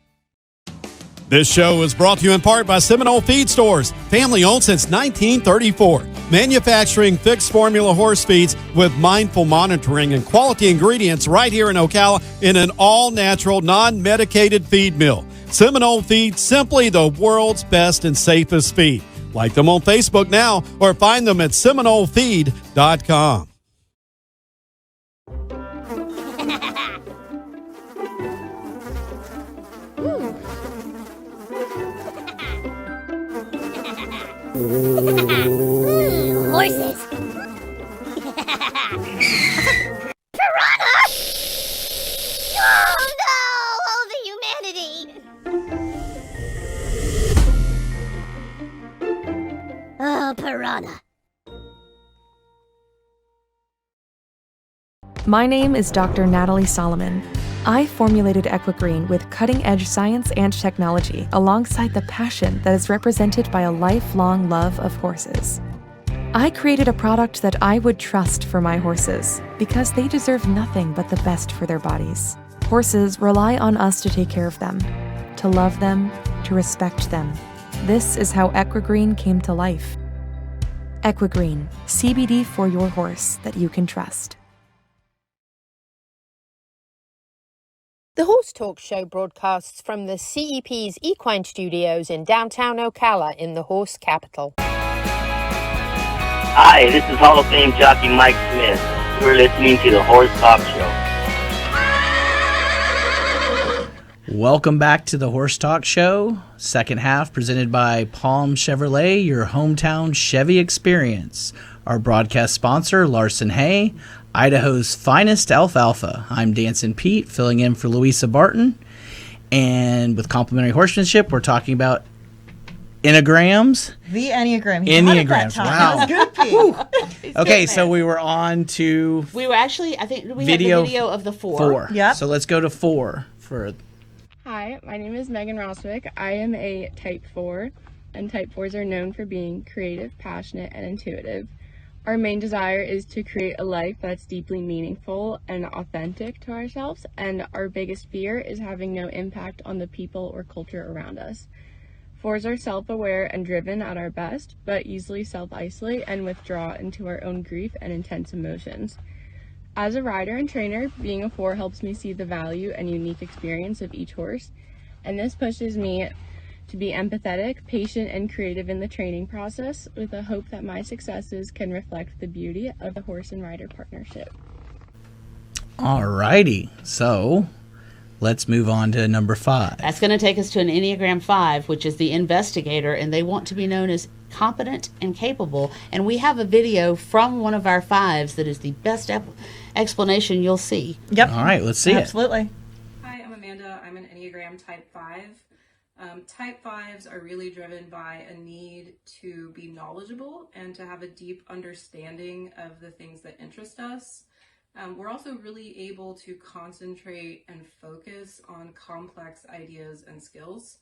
This show is brought to you in part by Seminole Feed Stores, family owned since 1934. Manufacturing fixed formula horse feeds with mindful monitoring and quality ingredients right here in Ocala in an all-natural, non-medicated feed mill. Seminole Feed, simply the world's best and safest feed. Like them on Facebook now or find them at SeminoleFeed.com. Horses. Piranha! Oh no! Oh, the humanity! Oh, piranha. My name is Dr. Natalie Solomon. I formulated Equine with cutting-edge science and technology alongside the passion that is represented by a lifelong love of horses. I created a product that I would trust for my horses because they deserve nothing but the best for their bodies. Horses rely on us to take care of them, to love them, to respect them. This is how Equine came to life. Equine, CBD for your horse that you can trust. The Horse Talk Show broadcasts from the CEP's Equine Studios in downtown Ocala in the horse capital. Hi, this is Hall of Fame jockey Mike Smith. You're listening to the Horse Talk Show. Welcome back to the Horse Talk Show, second half presented by Palm Chevrolet, your hometown Chevy experience. Our broadcast sponsor, Larson Hay, Idaho's finest alfalfa. I'm Dancin Pete, filling in for Louisa Barton. And with Complementary Horsemanship, we're talking about Enneagrams. The Enneagram. Enneagrams. Wow. That was good, Pete. Okay, so we were on to... We were actually, I think, we had the video of the 4. 4. Yeah. So let's go to 4 for... Hi, my name is Megan Roswick. I am a type 4, and type 4s are known for being creative, passionate, and intuitive. Our main desire is to create a life that's deeply meaningful and authentic to ourselves, and our biggest fear is having no impact on the people or culture around us. 4s are self-aware and driven at our best, but easily self-isolate and withdraw into our own grief and intense emotions. As a rider and trainer, being a 4 helps me see the value and unique experience of each horse, and this pushes me to be empathetic, patient, and creative in the training process, with a hope that my successes can reflect the beauty of the horse and rider partnership. Alrighty, so let's move on to number 5. That's going to take us to an Enneagram 5, which is the investigator, and they want to be known as competent and capable. And we have a video from one of our 5s that is the best explanation you'll see. Yep. All right, let's see Absolutely. Hi, I'm Amanda. I'm an Enneagram Type 5. Type 5s are really driven by a need to be knowledgeable and to have a deep understanding of the things that interest us. We're also really able to concentrate and focus on complex ideas and skills.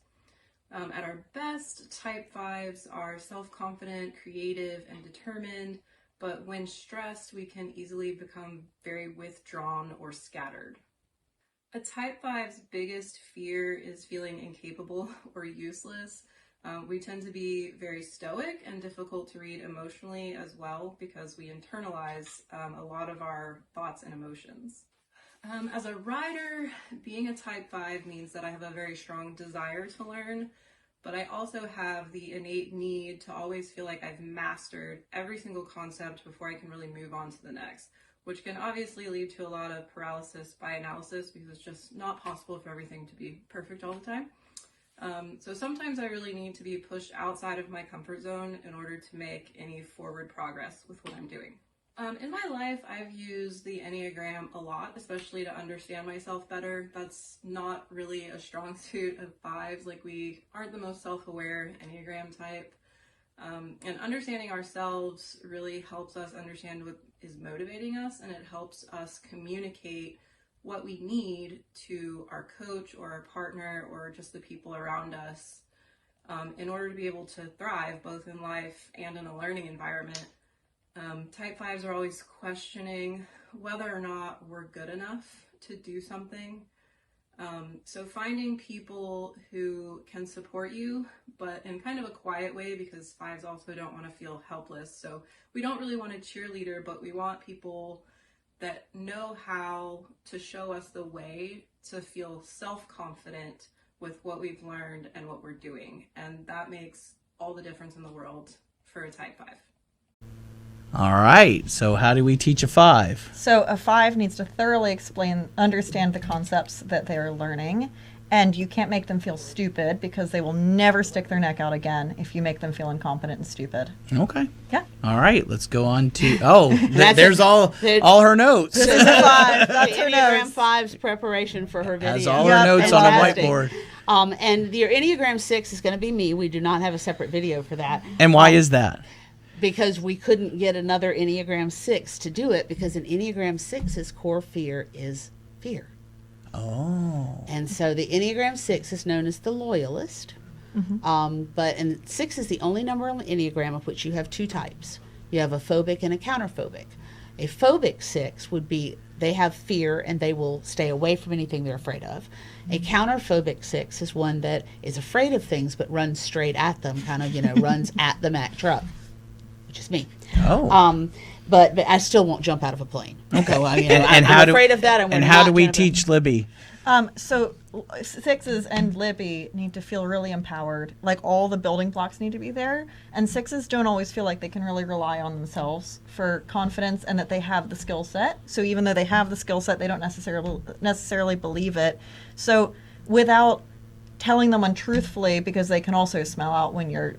At our best, Type 5s are self-confident, creative, and determined, but when stressed, we can easily become very withdrawn or scattered. A Type 5's biggest fear is feeling incapable or useless. We tend to be very stoic and difficult to read emotionally as well because we internalize a lot of our thoughts and emotions. As a rider, being a Type 5 means that I have a very strong desire to learn, but I also have the innate need to always feel like I've mastered every single concept before I can really move on to the next, which can obviously lead to a lot of paralysis by analysis because it's just not possible for everything to be perfect all the time. So sometimes I really need to be pushed outside of my comfort zone in order to make any forward progress with what I'm doing. In my life, I've used the Enneagram a lot, especially to understand myself better. That's not really a strong suit of 5s. Like, we aren't the most self-aware Enneagram type. And understanding ourselves really helps us understand what is motivating us, and it helps us communicate what we need to our coach or our partner or just the people around us in order to be able to thrive both in life and in a learning environment. Type 5s are always questioning whether or not we're good enough to do something. So finding people who can support you, but in kind of a quiet way, because 5s also don't want to feel helpless. So we don't really want a cheerleader, but we want people that know how to show us the way to feel self-confident with what we've learned and what we're doing. And that makes all the difference in the world for a Type 5. All right, so how do we teach a 5? So a 5 needs to thoroughly understand the concepts that they're learning, and you can't make them feel stupid because they will never stick their neck out again if you make them feel incompetent and stupid. Okay. Yeah. All right, let's go on to, there's all her notes. This is a 5. That's the her Enneagram notes. 5's preparation for her video. Has all her notes on a whiteboard. And your Enneagram 6 is going to be me. We do not have a separate video for that. And why is that? Because we couldn't get another Enneagram 6 to do it, because an Enneagram 6's core fear is fear. Oh. And so the Enneagram 6 is known as the loyalist. And 6 is the only number on the Enneagram of which you have 2 types. You have a phobic and a counterphobic. A phobic 6 would be, they have fear and they will stay away from anything they're afraid of. A counterphobic 6 is one that is afraid of things but runs straight at them, kind of, runs at the Mack truck, which is me. Oh. But I still won't jump out of a plane. Okay. So, I'm afraid of that. And how do we teach Libby? So 6s and Libby need to feel really empowered. Like, all the building blocks need to be there. And 6s don't always feel like they can really rely on themselves for confidence and that they have the skill set. So even though they have the skill set, they don't necessarily believe it. So without telling them untruthfully, because they can also smell out when you're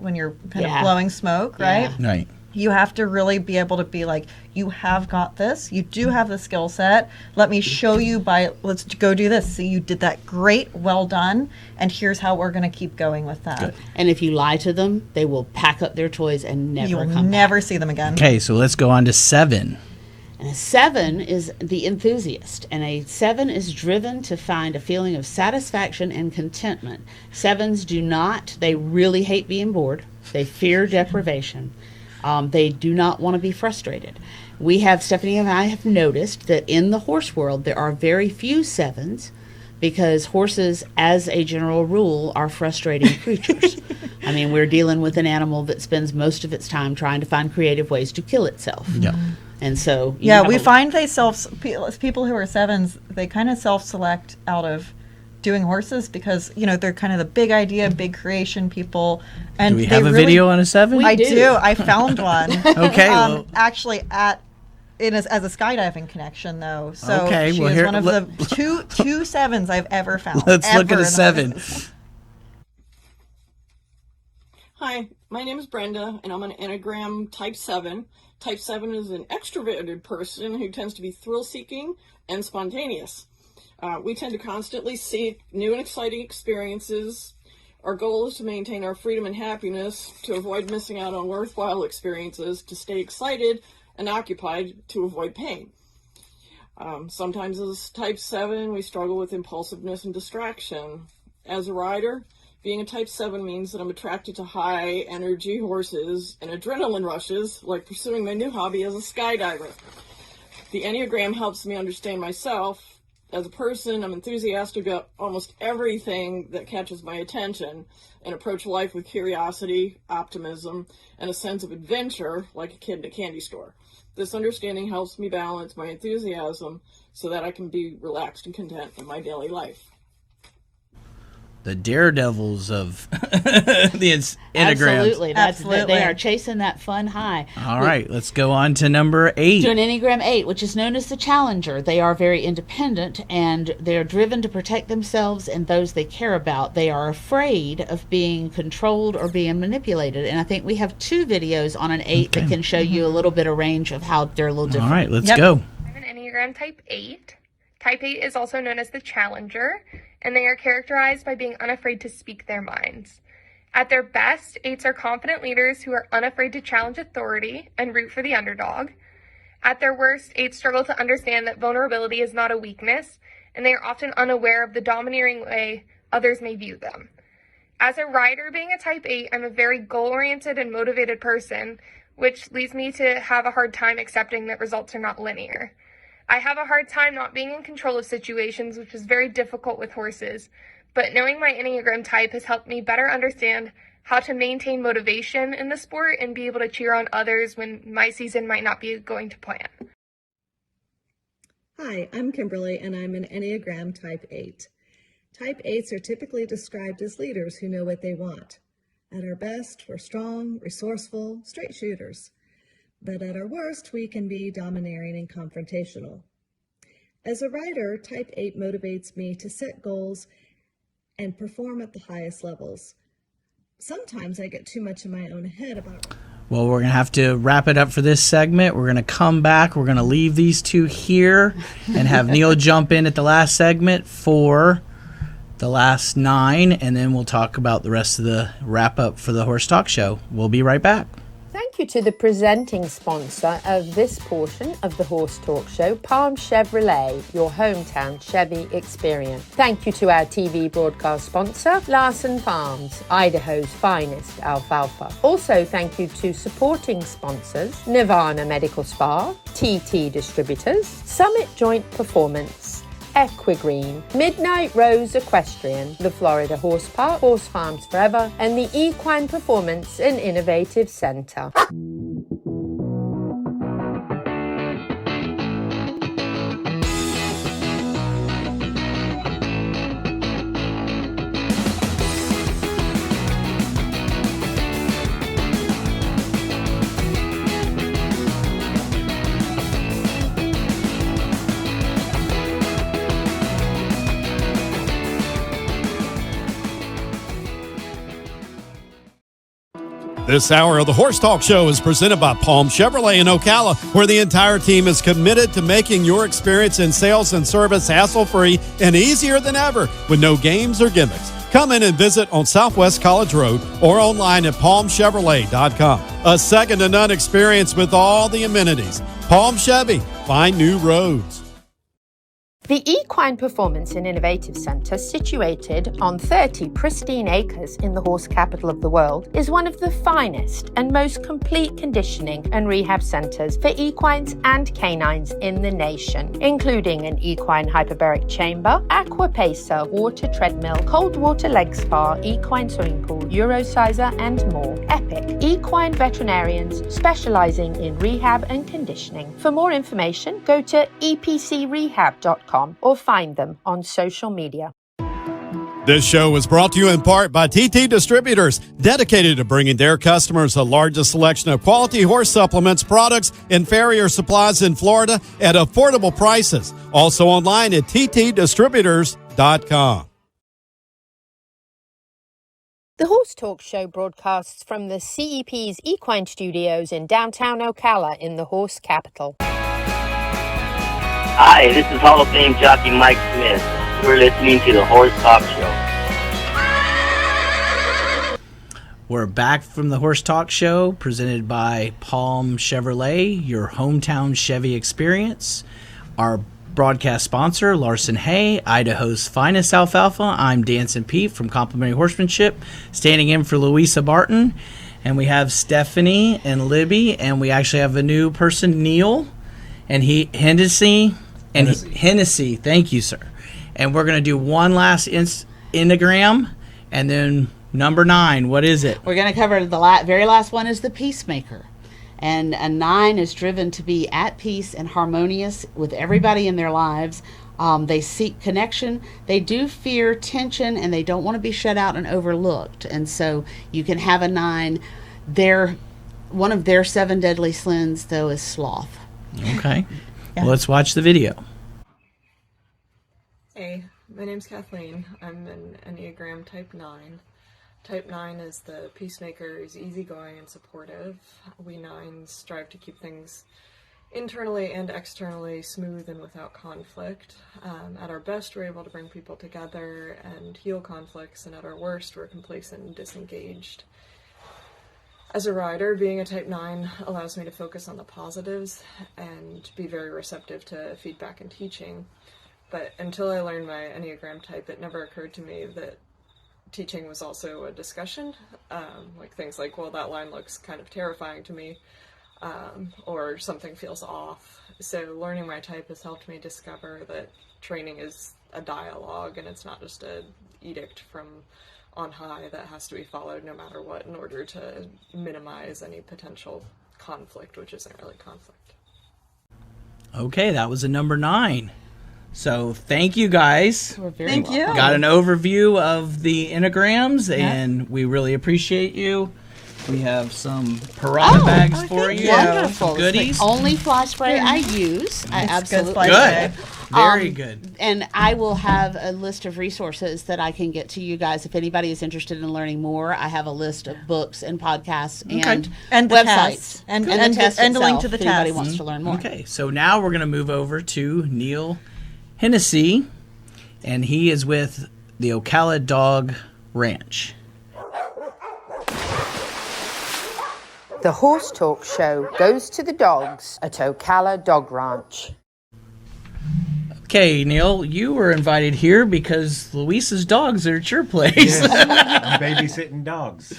kind of blowing smoke, right? Yeah. Right. You have to really be able to be like, you have got this. You do have the skill set. Let me show you let's go do this. See, you did that great. Well done. And here's how we're going to keep going with that. Good. And if you lie to them, they will pack up their toys and never You'll come never back. see them again. Okay, so let's go on to 7. And a 7 is the enthusiast, and a 7 is driven to find a feeling of satisfaction and contentment. 7s do not, they really hate being bored. They fear deprivation. They do not want to be frustrated. Stephanie and I have noticed that in the horse world, there are very few 7s because horses, as a general rule, are frustrating creatures. I mean, we're dealing with an animal that spends most of its time trying to find creative ways to kill itself. Yeah. And so, we find people who are 7s, they kind of self-select out of doing horses because, they're kind of the big idea, big creation people. And do we have a video on a 7? I do. I found one. Okay. Actually, as a skydiving connection, though. So okay, she is one of the two 7s I've ever found. Let's look at a 7. Hi, my name is Brenda, and I'm an Enneagram Type 7. Type 7 is an extroverted person who tends to be thrill-seeking and spontaneous. We tend to constantly seek new and exciting experiences. Our goal is to maintain our freedom and happiness, to avoid missing out on worthwhile experiences, to stay excited and occupied, to avoid pain. Sometimes as Type 7, we struggle with impulsiveness and distraction. As a rider, being a Type 7 means that I'm attracted to high-energy horses and adrenaline rushes, like pursuing my new hobby as a skydiver. The Enneagram helps me understand myself. As a person, I'm enthusiastic about almost everything that catches my attention and approach life with curiosity, optimism, and a sense of adventure like a kid in a candy store. This understanding helps me balance my enthusiasm so that I can be relaxed and content in my daily life. The daredevils of the Enneagrams. Absolutely. They are chasing that fun high. All right, let's go on to number 8. To an Enneagram 8, which is known as the Challenger. They are very independent, and they are driven to protect themselves and those they care about. They are afraid of being controlled or being manipulated. And I think we have 2 videos on an 8 that can show you a little bit of range of how they're a little different. All right, let's go. I'm an Enneagram Type 8. Type 8 is also known as the Challenger, and they are characterized by being unafraid to speak their minds. At their best, 8s are confident leaders who are unafraid to challenge authority and root for the underdog. At their worst, 8s struggle to understand that vulnerability is not a weakness, and they are often unaware of the domineering way others may view them. As a rider, being a Type 8, I'm a very goal-oriented and motivated person, which leads me to have a hard time accepting that results are not linear. I have a hard time not being in control of situations, which is very difficult with horses, but knowing my Enneagram type has helped me better understand how to maintain motivation in the sport and be able to cheer on others when my season might not be going to plan. Hi, I'm Kimberly, and I'm an Enneagram Type 8. Type 8s are typically described as leaders who know what they want. At our best, we're strong, resourceful, straight shooters. But at our worst, we can be domineering and confrontational. As a rider, Type 8 motivates me to set goals and perform at the highest levels. Sometimes I get too much in my own head about... Well, we're going to have to wrap it up for this segment. We're going to come back. We're going to leave these 2 here and have Neil jump in at the last segment for the last 9, and then we'll talk about the rest of the wrap-up for the Horse Talk Show. We'll be right back. Thank you to the presenting sponsor of this portion of the Horse Talk Show, Palm Chevrolet, your hometown Chevy experience. Thank you to our TV broadcast sponsor, Larson Farms, Idaho's finest alfalfa. Also, thank you to supporting sponsors, Nirvana Medical Spa, TT Distributors, Summit Joint Performance, Equine, Midnight Rose Equestrian, the Florida Horse Park, Horse Farms Forever, and the Equine Performance and Innovative Center. This hour of the Horse Talk Show is presented by Palm Chevrolet in Ocala, where the entire team is committed to making your experience in sales and service hassle-free and easier than ever with no games or gimmicks. Come in and visit on Southwest College Road or online at palmchevrolet.com. A second-to-none experience with all the amenities. Palm Chevy, find new roads. The Equine Performance and Innovative Centre, situated on 30 pristine acres in the horse capital of the world, is one of the finest and most complete conditioning and rehab centres for equines and canines in the nation, including an equine hyperbaric chamber, aqua pacer, water treadmill, cold water leg spa, equine swimming pool, Eurosizer, and more. Epic equine veterinarians specialising in rehab and conditioning. For more information, go to epcrehab.com or find them on social media. This show was brought to you in part by TT Distributors, dedicated to bringing their customers the largest selection of quality horse supplements, products, and farrier supplies in Florida at affordable prices. Also online at ttdistributors.com. The Horse Talk Show broadcasts from the CEP's Equine Studios in downtown Ocala in the horse capital. Hi, this is Hall of Fame jockey Mike Smith. You're listening to the Horse Talk Show. We're back from the Horse Talk Show, presented by Palm Chevrolet, your hometown Chevy experience. Our broadcast sponsor, Larson Hay, Idaho's finest alfalfa. I'm Dancin Pete from Complementary Horsemanship, standing in for Louisa Barton. And we have Stephanie and Libby, and we actually have a new person, Neil and Hennessy. Hennessy, thank you, sir. And we're going to do one last enneagram, and then number 9. What is it? We're going to cover the very last one is the peacemaker. And a 9 is driven to be at peace and harmonious with everybody in their lives. They seek connection. They do fear tension, and they don't want to be shut out and overlooked. And so you can have a 9. One of their 7 deadly sins, though, is sloth. Okay. Well, let's watch the video. Hey, my name's Kathleen. I'm an Enneagram Type 9. Type 9 is the peacemaker, is easygoing and supportive. We 9s strive to keep things internally and externally smooth and without conflict. At our best, we're able to bring people together and heal conflicts, and at our worst, we're complacent and disengaged. As a rider, being a Type 9 allows me to focus on the positives and be very receptive to feedback and teaching. But until I learned my Enneagram type, it never occurred to me that teaching was also a discussion. Like things like, well, that line looks kind of terrifying to me, or something feels off. So learning my type has helped me discover that training is a dialogue, and it's not just an edict from on high that has to be followed no matter what in order to minimize any potential conflict, which isn't really conflict. Okay, that was a number 9. So thank you guys. Thank you. Got an overview of the enneagrams, and we really appreciate you. We have some Piranha bags for you. Wonderful. Goodies. It's the only fly spray I use. I absolutely good. Very good. And I will have a list of resources that I can get to you guys if anybody is interested in learning more. I have a list of books and podcasts and the websites tests. And the and test and a link itself, to the if anybody test. wants to learn more. Okay, so now we're going to move over to Neil Hennessy, and he is with the Ocala Dog Ranch. The Horse Talk Show goes to the dogs at Ocala Dog Ranch. Okay, Neil, you were invited here because Luisa's dogs are at your place. Yes, I'm babysitting dogs.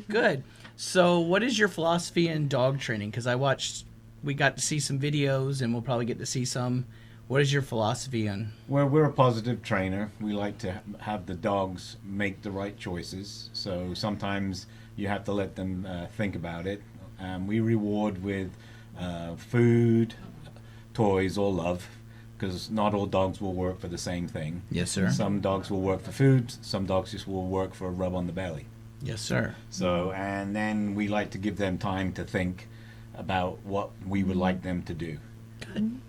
Good. So what is your philosophy in dog training? Because we got to see some videos, and we'll probably get to see some. What is your philosophy on? Well, we're a positive trainer. We like to have the dogs make the right choices. So sometimes you have to let them think about it. We reward with food, toys, or love, because not all dogs will work for the same thing. Yes, sir. Some dogs will work for food. Some dogs just will work for a rub on the belly. Yes, sir. So, and then we like to give them time to think about what we would like them to do. Good.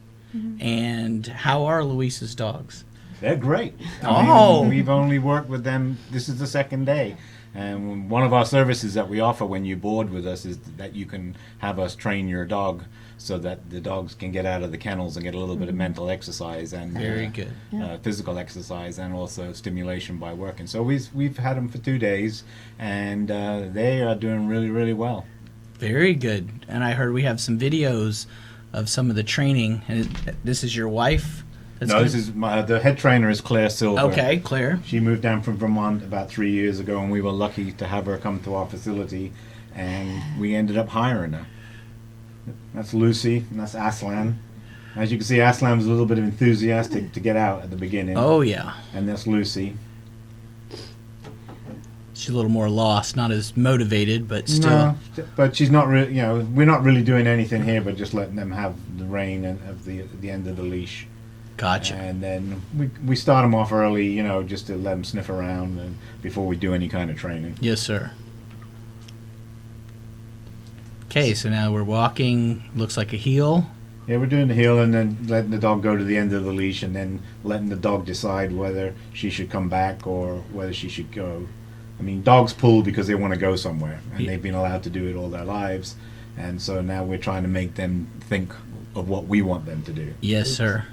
And how are Luisa's dogs? They're great. We've only worked with them. This is the second day. And one of our services that we offer when you board with us is that you can have us train your dog so that the dogs can get out of the kennels and get a little bit of mental exercise and very good physical exercise, and also stimulation by working. So we've had them for 2 days, and they are doing really, really well. Very good. And I heard we have some videos of some of the training. And this is your wife? This is the head trainer is Claire Silver. Okay, Claire. She moved down from Vermont about 3 years ago, and we were lucky to have her come to our facility, and we ended up hiring her. That's Lucy, and that's Aslan. As you can see, Aslan was a little bit enthusiastic to get out at the beginning. Oh, yeah. And that's Lucy. She's a little more lost, not as motivated, but still. No, but she's not really, we're not really doing anything here, but just letting them have the rein of the end of the leash. Gotcha. And then we start them off early, just to let them sniff around and before we do any kind of training. Yes, sir. Okay, so now we're walking, looks like a heel. Yeah, we're doing the heel and then letting the dog go to the end of the leash and then letting the dog decide whether she should come back or whether she should go. I mean, dogs pull because they want to go somewhere, and they've been allowed to do it all their lives. And so now we're trying to make them think of what we want them to do. Yes, sir.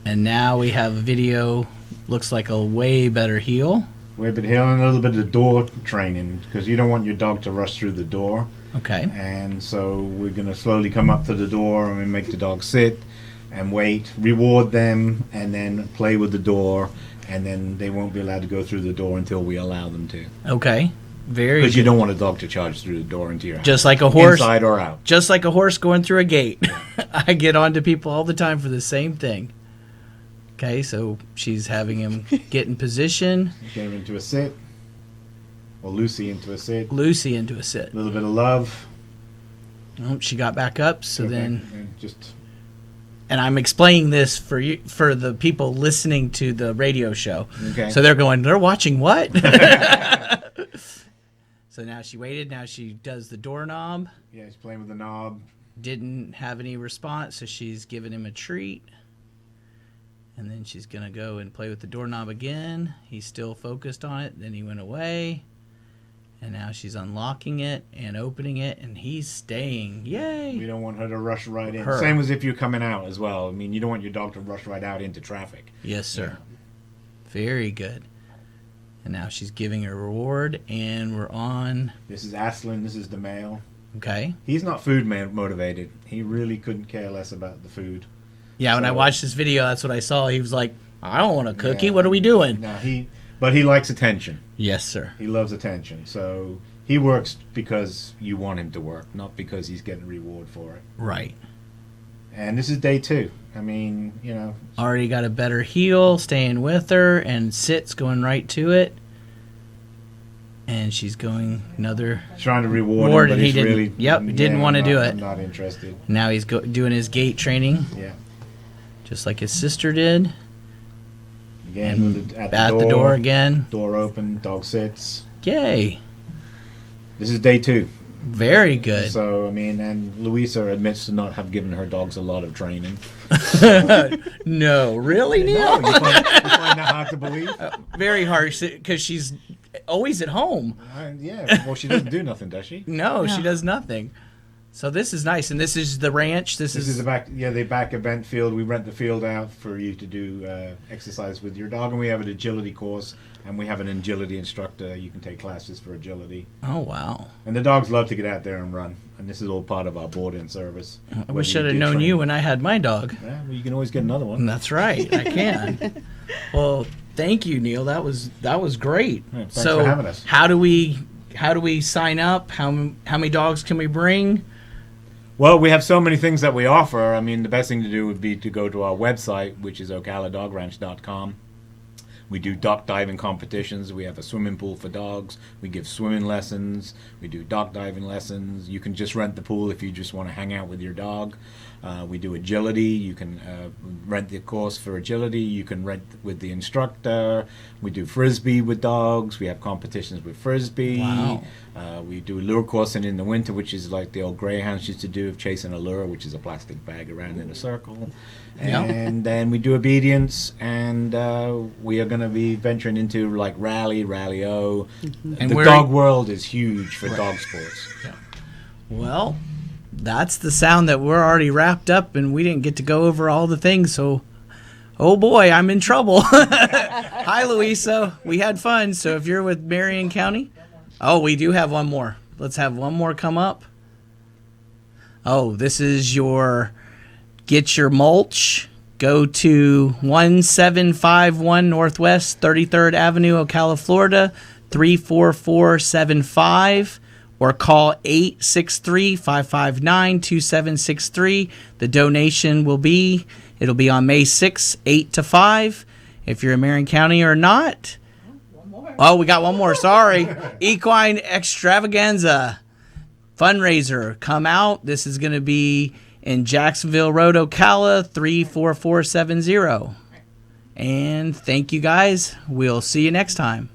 And now we have a video, looks like a way better heel. Way better heel and a little bit of door training because you don't want your dog to rush through the door. Okay. And so we're going to slowly come up to the door and we make the dog sit and wait, reward them, and then play with the door. And then they won't be allowed to go through the door until we allow them to. Okay. Very Because good. you don't want a dog to charge through the door into your house. Just like a horse. Inside or out. Just like a horse going through a gate. I get on to people all the time for the same thing. Okay, so she's having him get in position. Get him into a sit. Or Lucy into a sit. Lucy into a sit. A little bit of love. Oh, she got back up, so Go then... back and just... And I'm explaining this for you, for the people listening to the radio show. Okay. So they're watching what? So now she waited. Now she does the doorknob. Yeah, she's playing with the knob. Didn't have any response, so she's giving him a treat. And then she's going to go and play with the doorknob again. He's still focused on it. Then he went away. And now she's unlocking it and opening it, and he's staying. Yay! We don't want her to rush right in. Her. Same as if you're coming out as well. I mean, you don't want your dog to rush right out into traffic. Yes, sir. Very good. And now she's giving her reward, and we're on. This is Aslan. This is the male. Okay. He's not food motivated. He really couldn't care less about the food. Yeah, when I watched this video, that's what I saw. He was like, I don't want a cookie. What are we doing? No, but he likes attention. Yes, sir. He loves attention. So he works because you want him to work, not because he's getting reward for it. Right. And this is day 2. I mean, Already got a better heel, staying with her, and sits going right to it. And she's going another... Trying to reward him, but and he he's didn't, really... didn't want to do it. I'm not interested. Now he's doing his gait training. Yeah. Just like his sister did. Again, at the door again. Door open, dog sits. Yay. This is day 2. Very good. So, I mean, and Louisa admits to not have given her dogs a lot of training. No, really, Neil? No, you find that hard to believe? Very harsh, because she's always at home. Yeah, well, she doesn't do nothing, does she? No, she does nothing. So this is nice, and this is the ranch. This is the back. Yeah, the back event field. We rent the field out for you to do exercise with your dog, and we have an agility course, and we have an agility instructor. You can take classes for agility. Oh wow! And the dogs love to get out there and run, and this is all part of our board-in service. I wish I'd have known you when I had my dog. Yeah, well, you can always get another one. That's right, I can. Well, thank you, Neil. That was great. Yeah, thanks for having us. How do we sign up? How many dogs can we bring? Well, we have so many things that we offer. I mean, the best thing to do would be to go to our website, which is ocaladogranch.com. We do dock diving competitions. We have a swimming pool for dogs. We give swimming lessons. We do dock diving lessons. You can just rent the pool if you just want to hang out with your dog. We do agility. You can rent the course for agility. You can rent with the instructor. We do frisbee with dogs. We have competitions with frisbee. Wow. We do lure coursing in the winter, which is like the old greyhounds used to do of chasing a lure, which is a plastic bag around in a circle. And then we do obedience, and we are going to be venturing into like rally-o. And the dog world is huge for dog sports. Yeah. Well, that's the sound that we're already wrapped up, and we didn't get to go over all the things, so oh boy, I'm in trouble. Hi, Louisa. We had fun. So if you're with Marion County, oh, we do have one more. Let's have one more come up. Oh, this is your get your mulch. Go to 1751 Northwest 33rd Avenue, Ocala, Florida, 34475, or call 863-559-2763. The donation it'll be on May 6th, 8 to 5. If you're in Marion County or not. Oh, we got one more. Sorry. Equine Extravaganza fundraiser. Come out. This is going to be in Jacksonville Road, Ocala, 34470. And thank you guys. We'll see you next time.